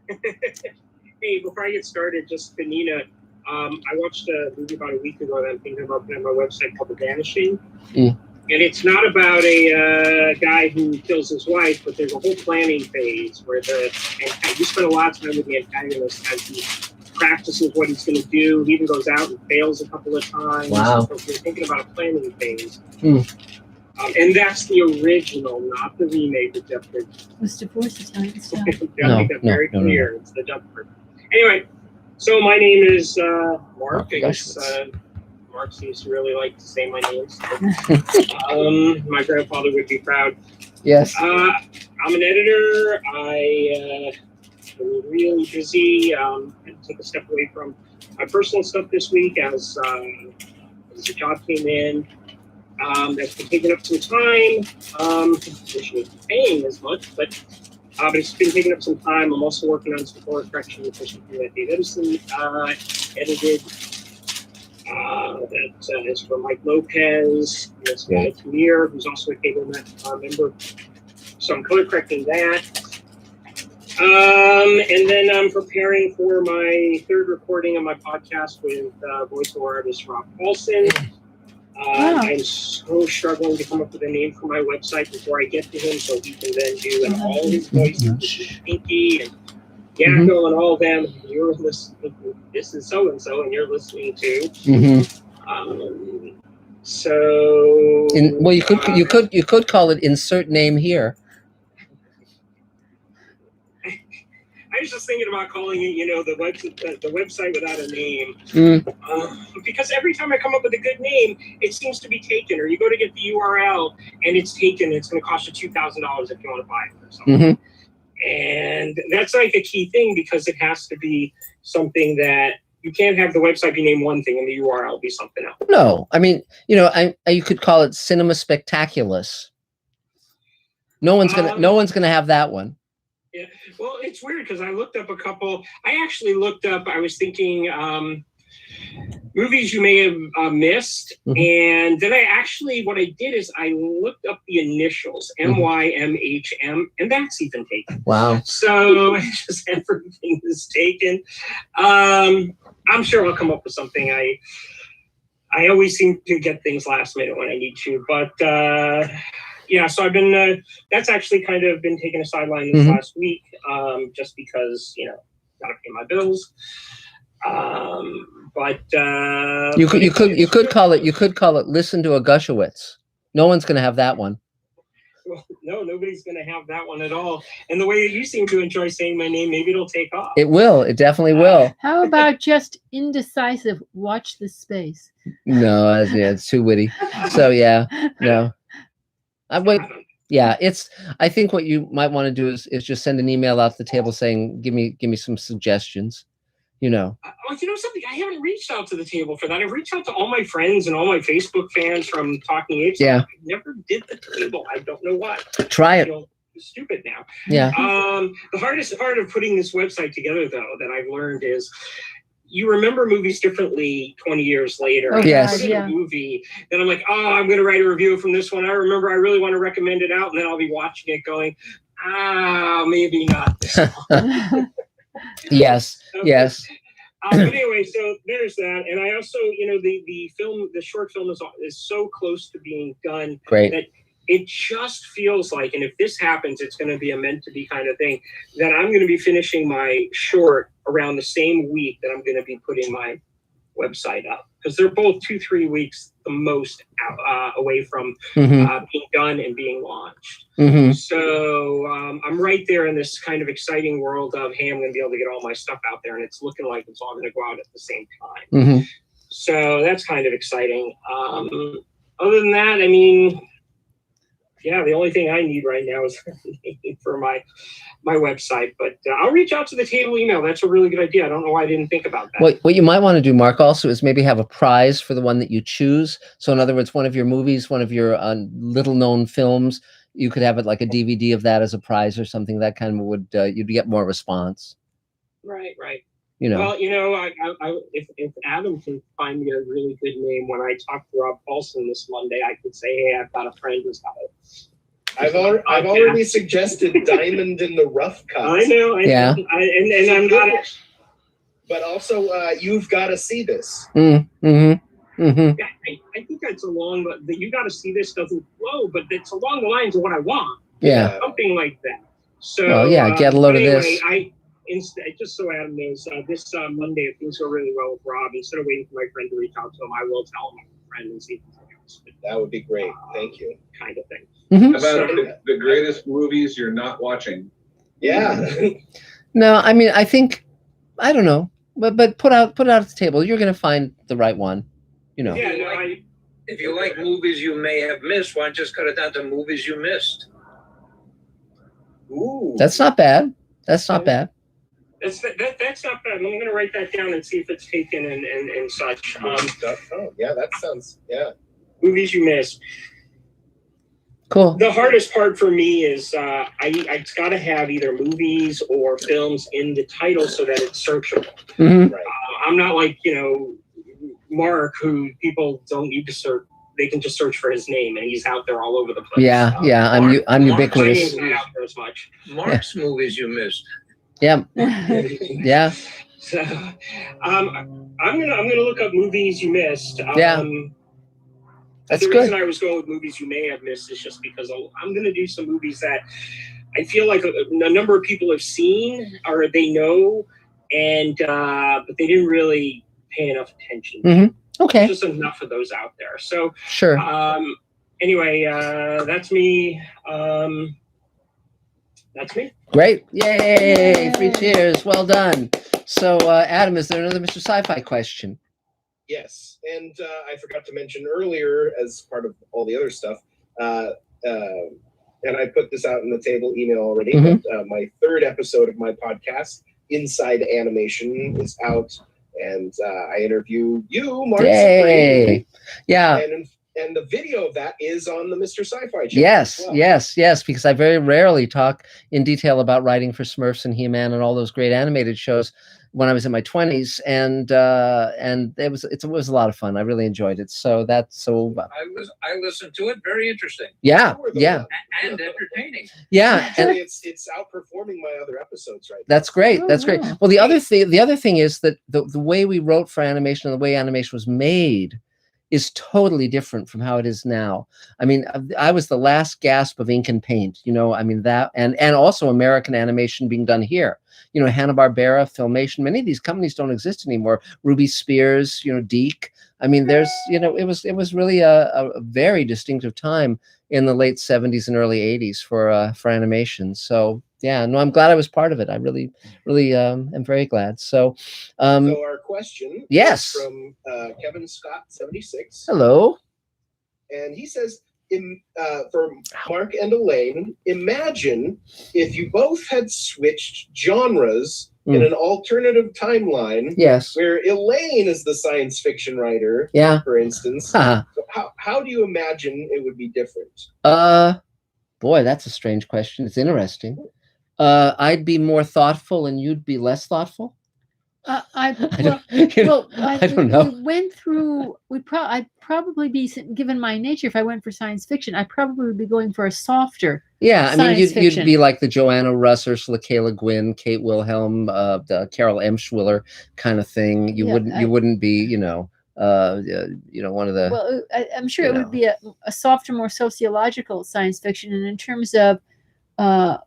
Hey, before I get started, just to Nina, I watched a movie about a week ago that I'm thinking about putting on my website called The Vanishing. And it's not about a guy who kills his wife, but there's a whole planning phase where you spend a lot of time with the antagonist as he practices what he's going to do. He even goes out and fails a couple of times. Wow. So you're thinking about a planning phase. And that's the original, not the remake of Jeff Bridges. Was divorce Italian style? Make that very clear. It's the Jeff Bridges. Anyway, so my name is Mark. I guess Mark seems to really like to say my name. So, my grandfather would be proud. Yes. I'm an editor. I'm really busy. I took a step away from my personal stuff this week as a job came in. That's been taking up some time. Which is paying as much, but but it's been taking up some time. I'm also working on some color correction for something that Dave Edison edited. That is from Mike Lopez. This guy Tamir, who's also a cable member. So I'm color correcting that. And then I'm preparing for my third recording of my podcast with voiceover artist Rob Paulson. I'm so struggling to come up with a name for my website before I get to him, so he can then do all his voices, Pinky and Yakko and all of them. You're listening. This is so and so, and you're listening to. Well, you could call it insert name here. I was just thinking about calling it, the website without a name. Because every time I come up with a good name, it seems to be taken. Or you go to get the URL and it's taken. It's going to cost you $2,000 if you want to buy it or something. And that's like a key thing because it has to be something that you can't have the website be named one thing and the URL be something else. No, I mean, you could call it Cinema Spectaculous. No one's gonna have that one. Yeah, well, it's weird because I looked up a couple. I actually looked up. I was thinking movies you may have missed, and then what I did is I looked up the initials MYMHM, and that's even taken. Wow! So just everything is taken. I'm sure I'll come up with something. I always seem to get things last minute when I need to, but. Yeah, so I've been, that's actually kind of been taking a sideline this last week, just because, gotta pay my bills. But you could call it Listen to a Gushowitz. No one's going to have that one. Well, no, nobody's going to have that one at all. And the way that you seem to enjoy saying my name, maybe it'll take off. It will. It definitely will. How about just indecisive? Watch this space. No, it's too witty. So yeah, no. I think what you might want to do is just send an email out to the table saying, give me some suggestions, Well, something, I haven't reached out to the table for that. I've reached out to all my friends and all my Facebook fans from Talking Apes. Yeah. I never did the table. I don't know why. Try it. I feel stupid now. Yeah. The hardest part of putting this website together, though, that I've learned is you remember movies differently 20 years later. Yes. I put in a movie, then I'm like, I'm going to write a review from this one. I remember I really want to recommend it out, and then I'll be watching it going, maybe not this one. Yes. Yes. But anyway, so there's that, and I also, the short film is so close to being done. Great. That it just feels like, and if this happens, it's going to be a meant to be kind of thing, that I'm going to be finishing my short around the same week that I'm going to be putting my website up, because they're both 2-3 weeks the most away from being done and being launched. So I'm right there in this kind of exciting world of, hey, I'm going to be able to get all my stuff out there, and it's looking like it's all going to go out at the same time. So that's kind of exciting. Other than that, I mean, yeah, the only thing I need right now is for my website. But I'll reach out to the table email. That's a really good idea. I don't know why I didn't think about that. What you might want to do, Mark, also is maybe have a prize for the one that you choose. So in other words, one of your movies, one of your little known films, you could have it like a DVD of that as a prize or something. That kind of would, you'd get more response. Right. Well, if Adam can find me a really good name, when I talk to Rob Paulson this Monday, I could say, hey, I've got a friend who's got it. I've already suggested Diamond in the Rough Cut. I know. Yeah. And I'm not. But also, You've Got to See This. Yeah, I think that's you got to see this doesn't flow, but it's along the lines of what I want. Yeah. Something like that. So. Well, yeah, get a load of this. Just so Adam knows, this Monday, if things go really well with Rob, instead of waiting for my friend to reach out to him, I will tell him I'm a friend and see if he's interested. That would be great. Thank you. Kind of thing. About the greatest movies you're not watching. Yeah. No, I mean, I don't know, but put out at the table. You're going to find the right one, Yeah, if you like movies you may have missed, why don't you just cut it down to movies you missed? Ooh. That's not bad. That's not bad. That's not bad. I'm going to write that down and see if it's taken and such. Yeah, that sounds, Movies you missed. Cool. The hardest part for me is I got to have either movies or films in the title so that it's searchable. Mm-hmm. Right. I'm not like, Mark, who people don't need to search. They can just search for his name, and he's out there all over the place. Yeah, yeah. I'm ubiquitous. Not out there as much. Mark's movies you missed. Yeah. Yeah. So, I'm gonna look up movies you missed. Yeah. That's the good. reason I was going with movies you may have missed is just because I'm gonna do some movies that I feel like a number of people have seen or they know, and but they didn't really pay enough attention. Mm-hmm. Okay. There's just enough of those out there. So sure. Anyway, that's me. That's me. Great. Yay. 3 cheers. Well done. So, Adam, is there another Mr. Sci-Fi question? Yes, and I forgot to mention earlier, as part of all the other stuff, and I put this out in the table email already, but my 3rd episode of my podcast, Inside Animation, is out, and I interview you, Mark Zicree. Yeah. And the video of that is on the Mr. Sci-Fi channel. Yes, as well. yes, because I very rarely talk in detail about writing for Smurfs and He-Man and all those great animated shows when I was in my 20s, and it was a lot of fun. I really enjoyed it. So I listened to it. Very interesting. Yeah, and entertaining. Yeah, actually, it's outperforming my other episodes right now. That's great. That's great. Well, the other thing is that the way we wrote for animation and the way animation was made is totally different from how it is now. I mean, I was the last gasp of ink and paint, I mean, that, and also American animation being done here. Hanna-Barbera, Filmation, many of these companies don't exist anymore. Ruby Spears, Deke. I mean, there's, it was really a very distinctive time in the late 70s and early 80s for animation. So yeah, no, I'm glad I was part of it. I really am very glad. So our question is from Kevin Scott 76. Hello. And he says, for Mark and Elaine, imagine if you both had switched genres in an alternative timeline. Yes. Where Elaine is the science fiction writer, for instance. So how do you imagine it would be different? Boy, that's a strange question. It's interesting. I'd be more thoughtful and you'd be less thoughtful. I don't know. We went through. I'd probably be, given my nature, if I went for science fiction, I'd probably be going for a softer. Yeah, I mean, you'd be like the Joanna Russ, Ursula K. Le Guin, Kate Wilhelm, the Carol M. Schwiller kind of thing. You wouldn't be, one of the. Well, I'm sure it would be a softer, more sociological science fiction, and in terms of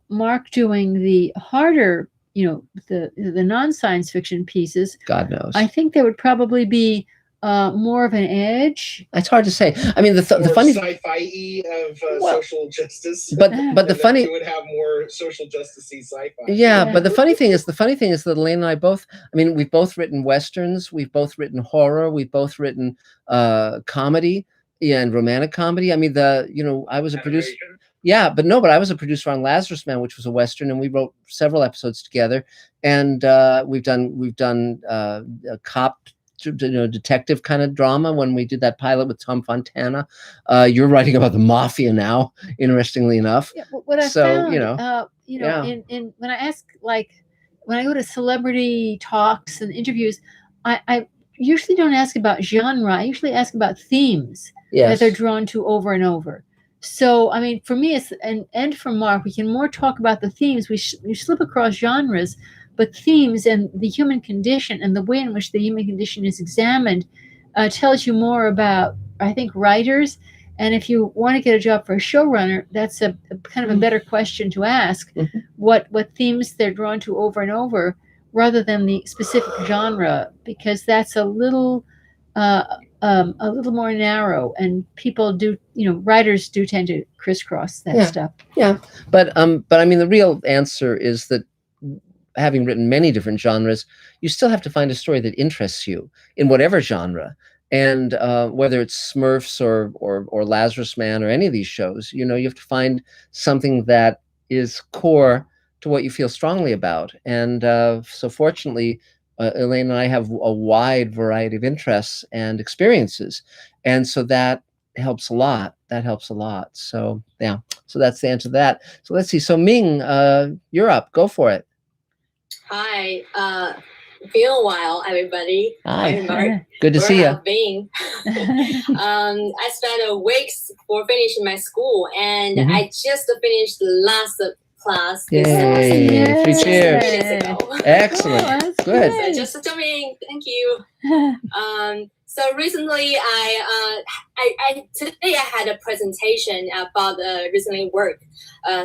Mark doing the harder, the non-science fiction pieces, God knows, I think there would probably be more of an edge. It's hard to say. I mean, the funny sci-fi of social justice, but the funny, you would have more social justice-y sci-fi. Yeah, but the funny thing is that Elaine and I both. I mean, we've both written westerns, we've both written horror, we've both written comedy, and romantic comedy. I mean, I was a producer. Yeah, but I was a producer on Lazarus Man, which was a Western, and we wrote several episodes together. And we've done a cop, detective kind of drama when we did that pilot with Tom Fontana. You're writing about the mafia now, interestingly enough. Yeah, what I found, in when I ask, like, when I go to celebrity talks and interviews, I usually don't ask about genre. I usually ask about themes that they're drawn to over and over. So, I mean, for me, and for Mark, we can more talk about the themes. We slip across genres, but themes and the human condition and the way in which the human condition is examined tells you more about, I think, writers. And if you want to get a job for a showrunner, that's a kind of a better question to ask, what themes they're drawn to over and over, rather than the specific genre, because that's a little more narrow, and people do, writers do tend to crisscross that stuff. Yeah, but I mean, the real answer is that having written many different genres, you still have to find a story that interests you in whatever genre, and whether it's Smurfs or Lazarus Man or any of these shows, you have to find something that is core to what you feel strongly about. And so fortunately, Elaine and I have a wide variety of interests and experiences. And so that helps a lot. That helps a lot. So yeah. So that's the answer to that. So let's see. So Ming, you're up. Go for it. Hi, been a while, everybody. Hi. Mark. Good to see you. Been. I spent weeks for finishing my school, and Mhm. I just finished the last class. Yay! 3 cheers. Minutes ago. Excellent. Oh, Good. So just jumping. Thank you. So recently, today I had a presentation about recently work.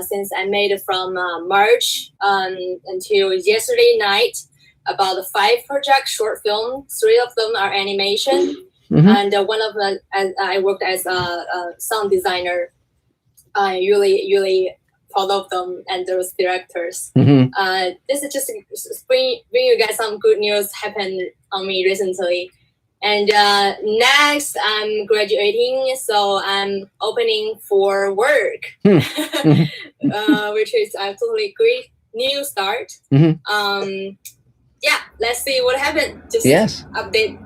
Since I made it from March until yesterday night, about 5 project short film. 3 of them are animation, and one of them I worked as a sound designer. I really follow them and those directors. This is just bring you guys some good news happened on me recently. And next, I'm graduating, so I'm opening for work, which is a totally great new start. Yeah, let's see what happens. Just update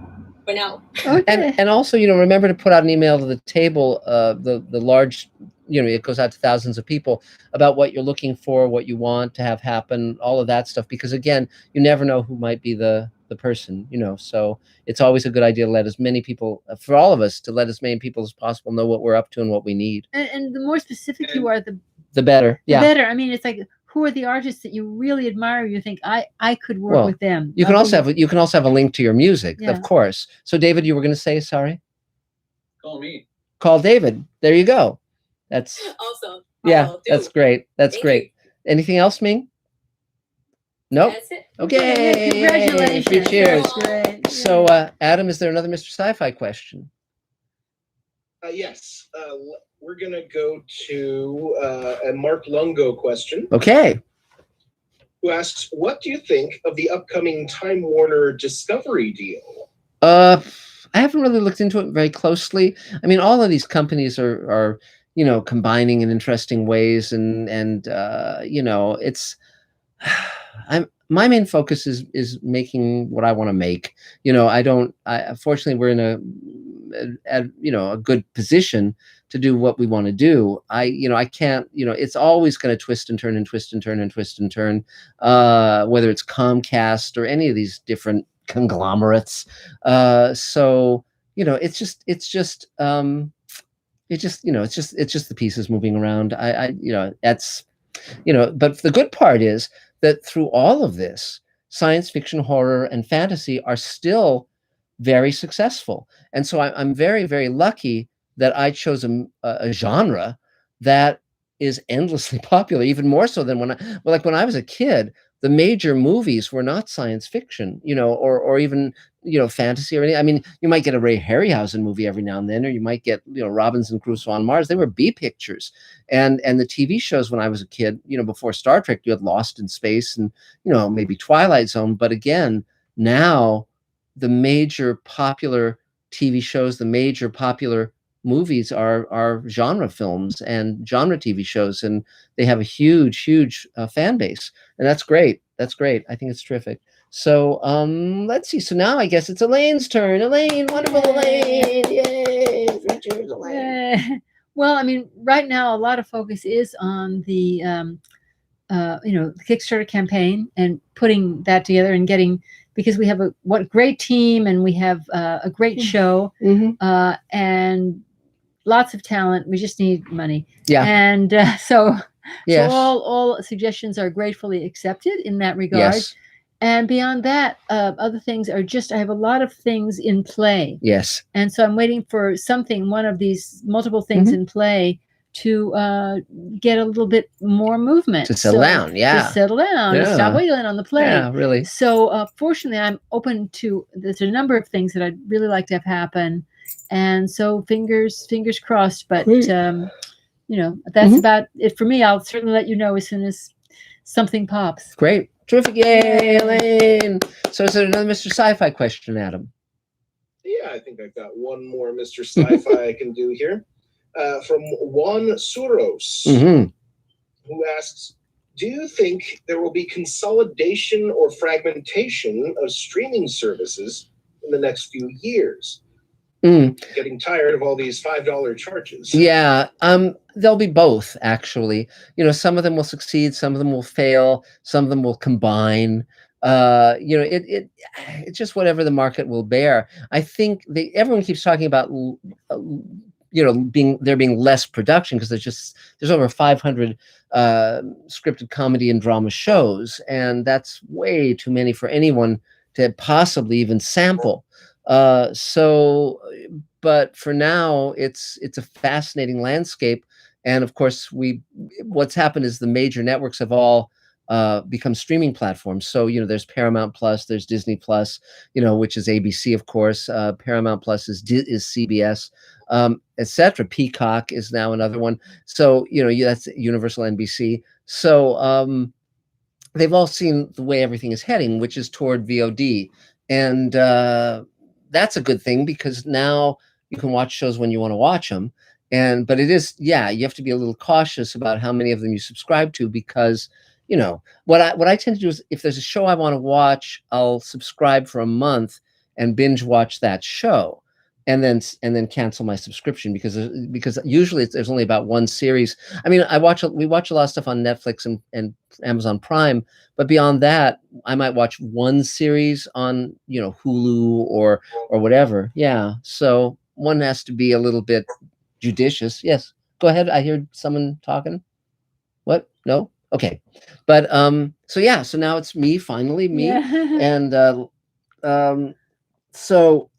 for now. Okay. And also, remember to put out an email to the table, the large, it goes out to thousands of people about what you're looking for, what you want to have happen, all of that stuff. Because again, you never know who might be the person, so it's always a good idea to let as many people, for all of us, to let as many people as possible know what we're up to and what we need. And the more specific you are, the better. Yeah. The better. I mean, it's like, who are the artists that you really admire? You think I could work with them. You can also have a link to your music, of course. So David, you were going to say, sorry? Call me. Call David. There you go. That's awesome. Yeah, that's great. That's great. Anything else, Ming? Nope. That's it. Okay. Congratulations. 3 cheers. That's great. So, Adam, is there another Mr. Sci-Fi question? Yes. We're going to go to a Mark Lungo question. Okay. Who asks, what do you think of the upcoming Time Warner Discovery deal? I haven't really looked into it very closely. I mean, all of these companies are combining in interesting ways, and it's my main focus is making what I want to make. Fortunately, we're in a good position to do what we want to do. I can't, it's always going to twist and turn and twist and turn and twist and turn, whether it's Comcast or any of these different conglomerates. So it's just the pieces moving around. But the good part is that through all of this, science fiction, horror, and fantasy are still very successful. And so I'm very, very lucky that I chose a genre that is endlessly popular, even more so than when I was a kid. The major movies were not science fiction, or even, fantasy or anything. I mean, you might get a Ray Harryhausen movie every now and then, or you might get, Robinson Crusoe on Mars. They were B pictures. And the TV shows when I was a kid, before Star Trek, you had Lost in Space and, maybe Twilight Zone. But again, now the major popular TV shows, the major popular movies are genre films and genre TV shows, and they have a huge fan base, and that's great. That's great. I think it's terrific. So let's see. So now I guess it's Elaine's turn. Elaine, wonderful Elaine! Yay! 3 cheers, Elaine. Well, I mean, right now a lot of focus is on the the Kickstarter campaign and putting that together and getting, because we have a great team and we have a great show and lots of talent. We just need money. Yeah. And so all suggestions are gratefully accepted in that regard. Yes. And beyond that, other things are I have a lot of things in play. Yes. And so I'm waiting for one of these multiple things in play to get a little bit more movement. To settle down, yeah. To settle down, and stop waiting on the play. Yeah, really. So fortunately, I'm open to, there's a number of things that I'd really like to have happen. And so fingers crossed, but that's about it for me. I'll certainly let you know as soon as something pops. Great. Terrific. Yay, Elaine. So is there another Mr. Sci-Fi question, Adam? Yeah, I think I've got one more Mr. Sci-Fi I can do here. From Juan Suros, who asks, do you think there will be consolidation or fragmentation of streaming services in the next few years? getting tired of all these $5 charges. Yeah, there'll be both, actually. Some of them will succeed, some of them will fail, some of them will combine. It's just whatever the market will bear. I think everyone keeps talking about there being less production because there's over 500 scripted comedy and drama shows, and that's way too many for anyone to possibly even sample. But for now, it's a fascinating landscape, and of course, what's happened is the major networks have all become streaming platforms. So there's Paramount Plus, there's Disney Plus, which is ABC, of course. Paramount Plus is CBS, etc. Peacock is now another one. So that's Universal NBC. So they've all seen the way everything is heading, which is toward VOD, and that's a good thing because now you can watch shows when you want to watch them. But it is, you have to be a little cautious about how many of them you subscribe to because, what I tend to do is if there's a show I want to watch, I'll subscribe for a month and binge watch that show, and then cancel my subscription because usually there's only about one series. I mean, we watch a lot of stuff on Netflix and Amazon Prime, but beyond that, I might watch one series on Hulu or whatever. Yeah, so one has to be a little bit judicious. Yes, go ahead. I hear someone talking. What? No? Okay. But so now it's me, finally me. Yeah. And so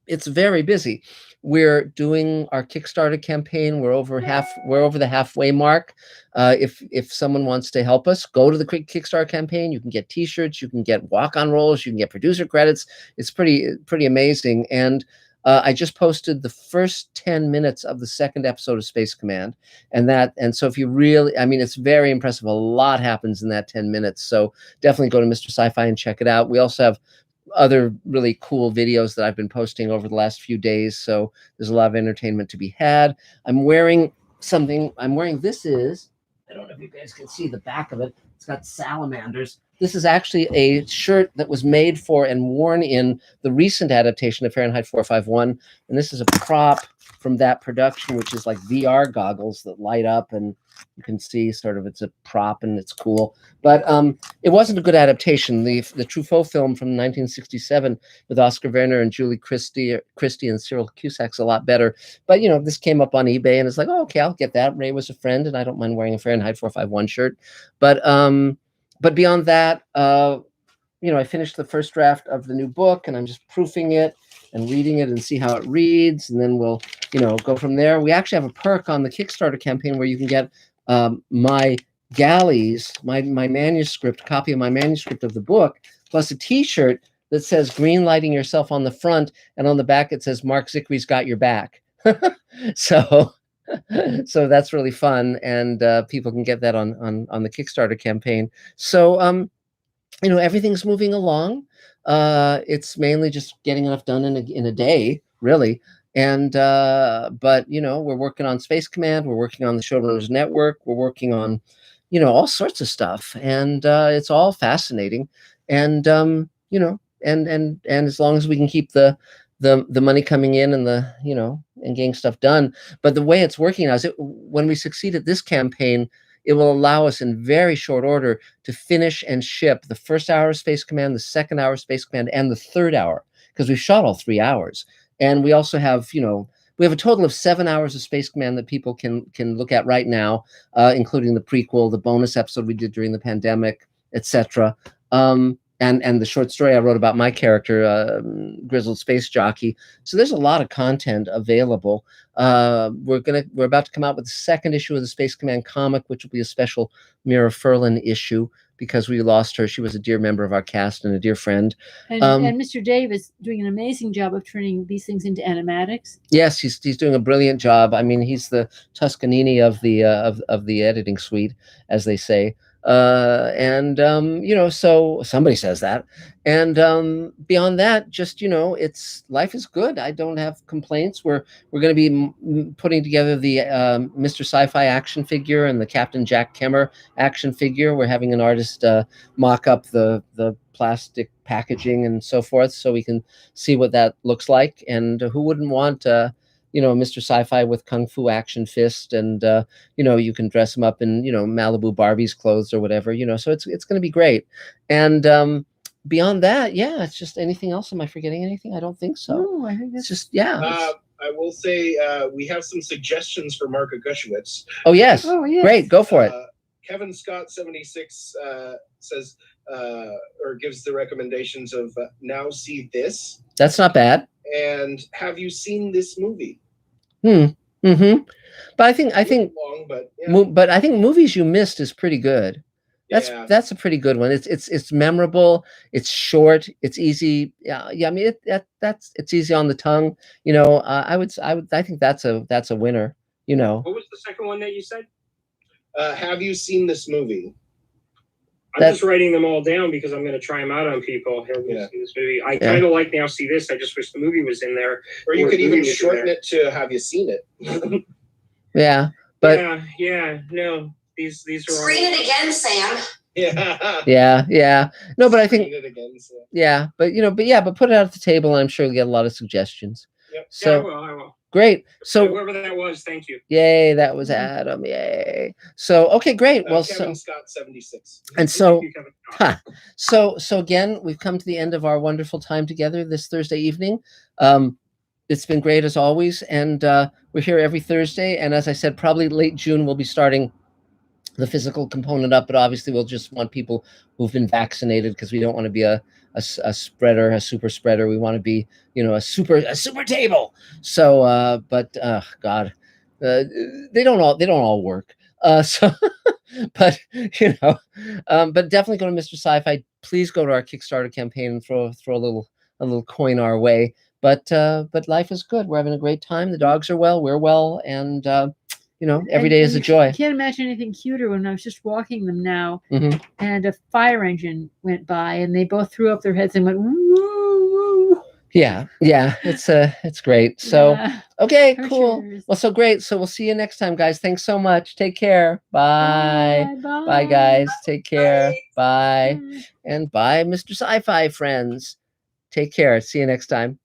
it's very busy. We're doing our Kickstarter campaign. We're over the halfway mark. If someone wants to help us, go to the Kickstarter campaign. You can get T-shirts, you can get walk-on rolls, you can get producer credits. It's pretty amazing. And I just posted the first 10 minutes of the second episode of Space Command, and so if you really, it's very impressive. A lot happens in that 10 minutes. So definitely go to Mr. Sci-Fi and check it out. We also have other really cool videos that I've been posting over the last few days. So there's a lot of entertainment to be had. I'm wearing something. I don't know if you guys can see the back of it. It's got salamanders. This is actually a shirt that was made for and worn in the recent adaptation of Fahrenheit 451. And this is a prop from that production, which is like VR goggles that light up, and you can see sort of it's a prop and it's cool. But it wasn't a good adaptation. The Truffaut film from 1967 with Oscar Werner and Julie Christie and Cyril Cusack's a lot better. But this came up on eBay, and it's like, oh, okay, I'll get that. Ray was a friend, and I don't mind wearing a Fahrenheit 451 shirt. But beyond that, I finished the first draft of the new book, and I'm just proofing it and reading it and see how it reads, and then we'll go from there. We actually have a perk on the Kickstarter campaign where you can get my galleys, my manuscript, copy of my manuscript of the book, plus a T-shirt that says "Green lighting yourself" on the front, and on the back it says "Mark Zicree's got your back." So that's really fun, and people can get that on the Kickstarter campaign. So everything's moving along. It's mainly just getting enough done in a day, really. And but we're working on Space Command, we're working on the Showrunners Network, we're working on all sorts of stuff, and it's all fascinating. And and as long as we can keep the money coming in and and getting stuff done. But the way it's working now is when we succeed at this campaign, it will allow us in very short order to finish and ship the first hour of Space Command, the second hour of Space Command, and the third hour, because we've shot all 3 hours. And we also have, we have a total of 7 hours of Space Command that people can look at right now, including the prequel, the bonus episode we did during the pandemic, etc. And the short story I wrote about my character, Grizzled Space Jockey. So there's a lot of content available. We're about to come out with the second issue of the Space Command comic, which will be a special Mira Furlan issue because we lost her. She was a dear member of our cast and a dear friend. And Mr. Dave is doing an amazing job of turning these things into animatics. Yes, he's doing a brilliant job. I mean, he's the Toscanini of the editing suite, as they say. So somebody says that, and beyond that, just life is good. I don't have complaints. We're going to be putting together the Mr. Sci-Fi action figure and the Captain Jack Kemmer action figure. We're having an artist mock up the plastic packaging and so forth, so we can see what that looks like. And who wouldn't want Mr. Sci-Fi with Kung Fu action fist, and you can dress him up in Malibu Barbie's clothes or whatever, so it's going to be great. And beyond that, yeah, it's just anything else. Am I forgetting anything? I don't think so. No, I think it's just I will say we have some suggestions for Mark Gushewitz. Oh yes. Oh yes. Great, go for it. Kevin Scott 76 says or gives the recommendations of Now See This. That's not bad. And Have You Seen This Movie? But I think long, but I think Movies You Missed is pretty good. That's a pretty good one. It's memorable. It's short. It's easy. Yeah. I mean, it's easy on the tongue. I think that's a winner. What was the second one that you said? Have You Seen This Movie? I'm just writing them all down because I'm going to try them out on people. Have you seen this movie? I kind of like Now See This. I just wish the movie was in there. Or you could even shorten it to Have You Seen It? Yeah, but no. These are screen it again, Sam. Yeah. No, but I think but put it out at the table, and I'm sure you'll get a lot of suggestions. Yep. So I will. Great. So whoever that was, thank you. Yay, that was Adam. Yay. So okay, great. Well, Kevin Scott 76. And so, so again, we've come to the end of our wonderful time together this Thursday evening. It's been great as always, and we're here every Thursday. And as I said, probably late June we'll be starting the physical component up, but obviously we'll just want people who've been vaccinated, because we don't want to be a spreader, a super spreader. We want to be, a super table. So, but God, they don't all work. So, but but definitely go to Mr. Sci-Fi. Please go to our Kickstarter campaign and throw a little coin our way. But life is good. We're having a great time. The dogs are well. We're well, and every day is a joy. I can't imagine anything cuter when I was just walking them now, and a fire engine went by, and they both threw up their heads and went, woo, woo. Yeah, it's great. So, okay, cool. Well, so great. So we'll see you next time, guys. Thanks so much. Take care. Bye. Bye, guys. Take care. Bye. And bye, Mr. Sci-Fi friends. Take care. See you next time.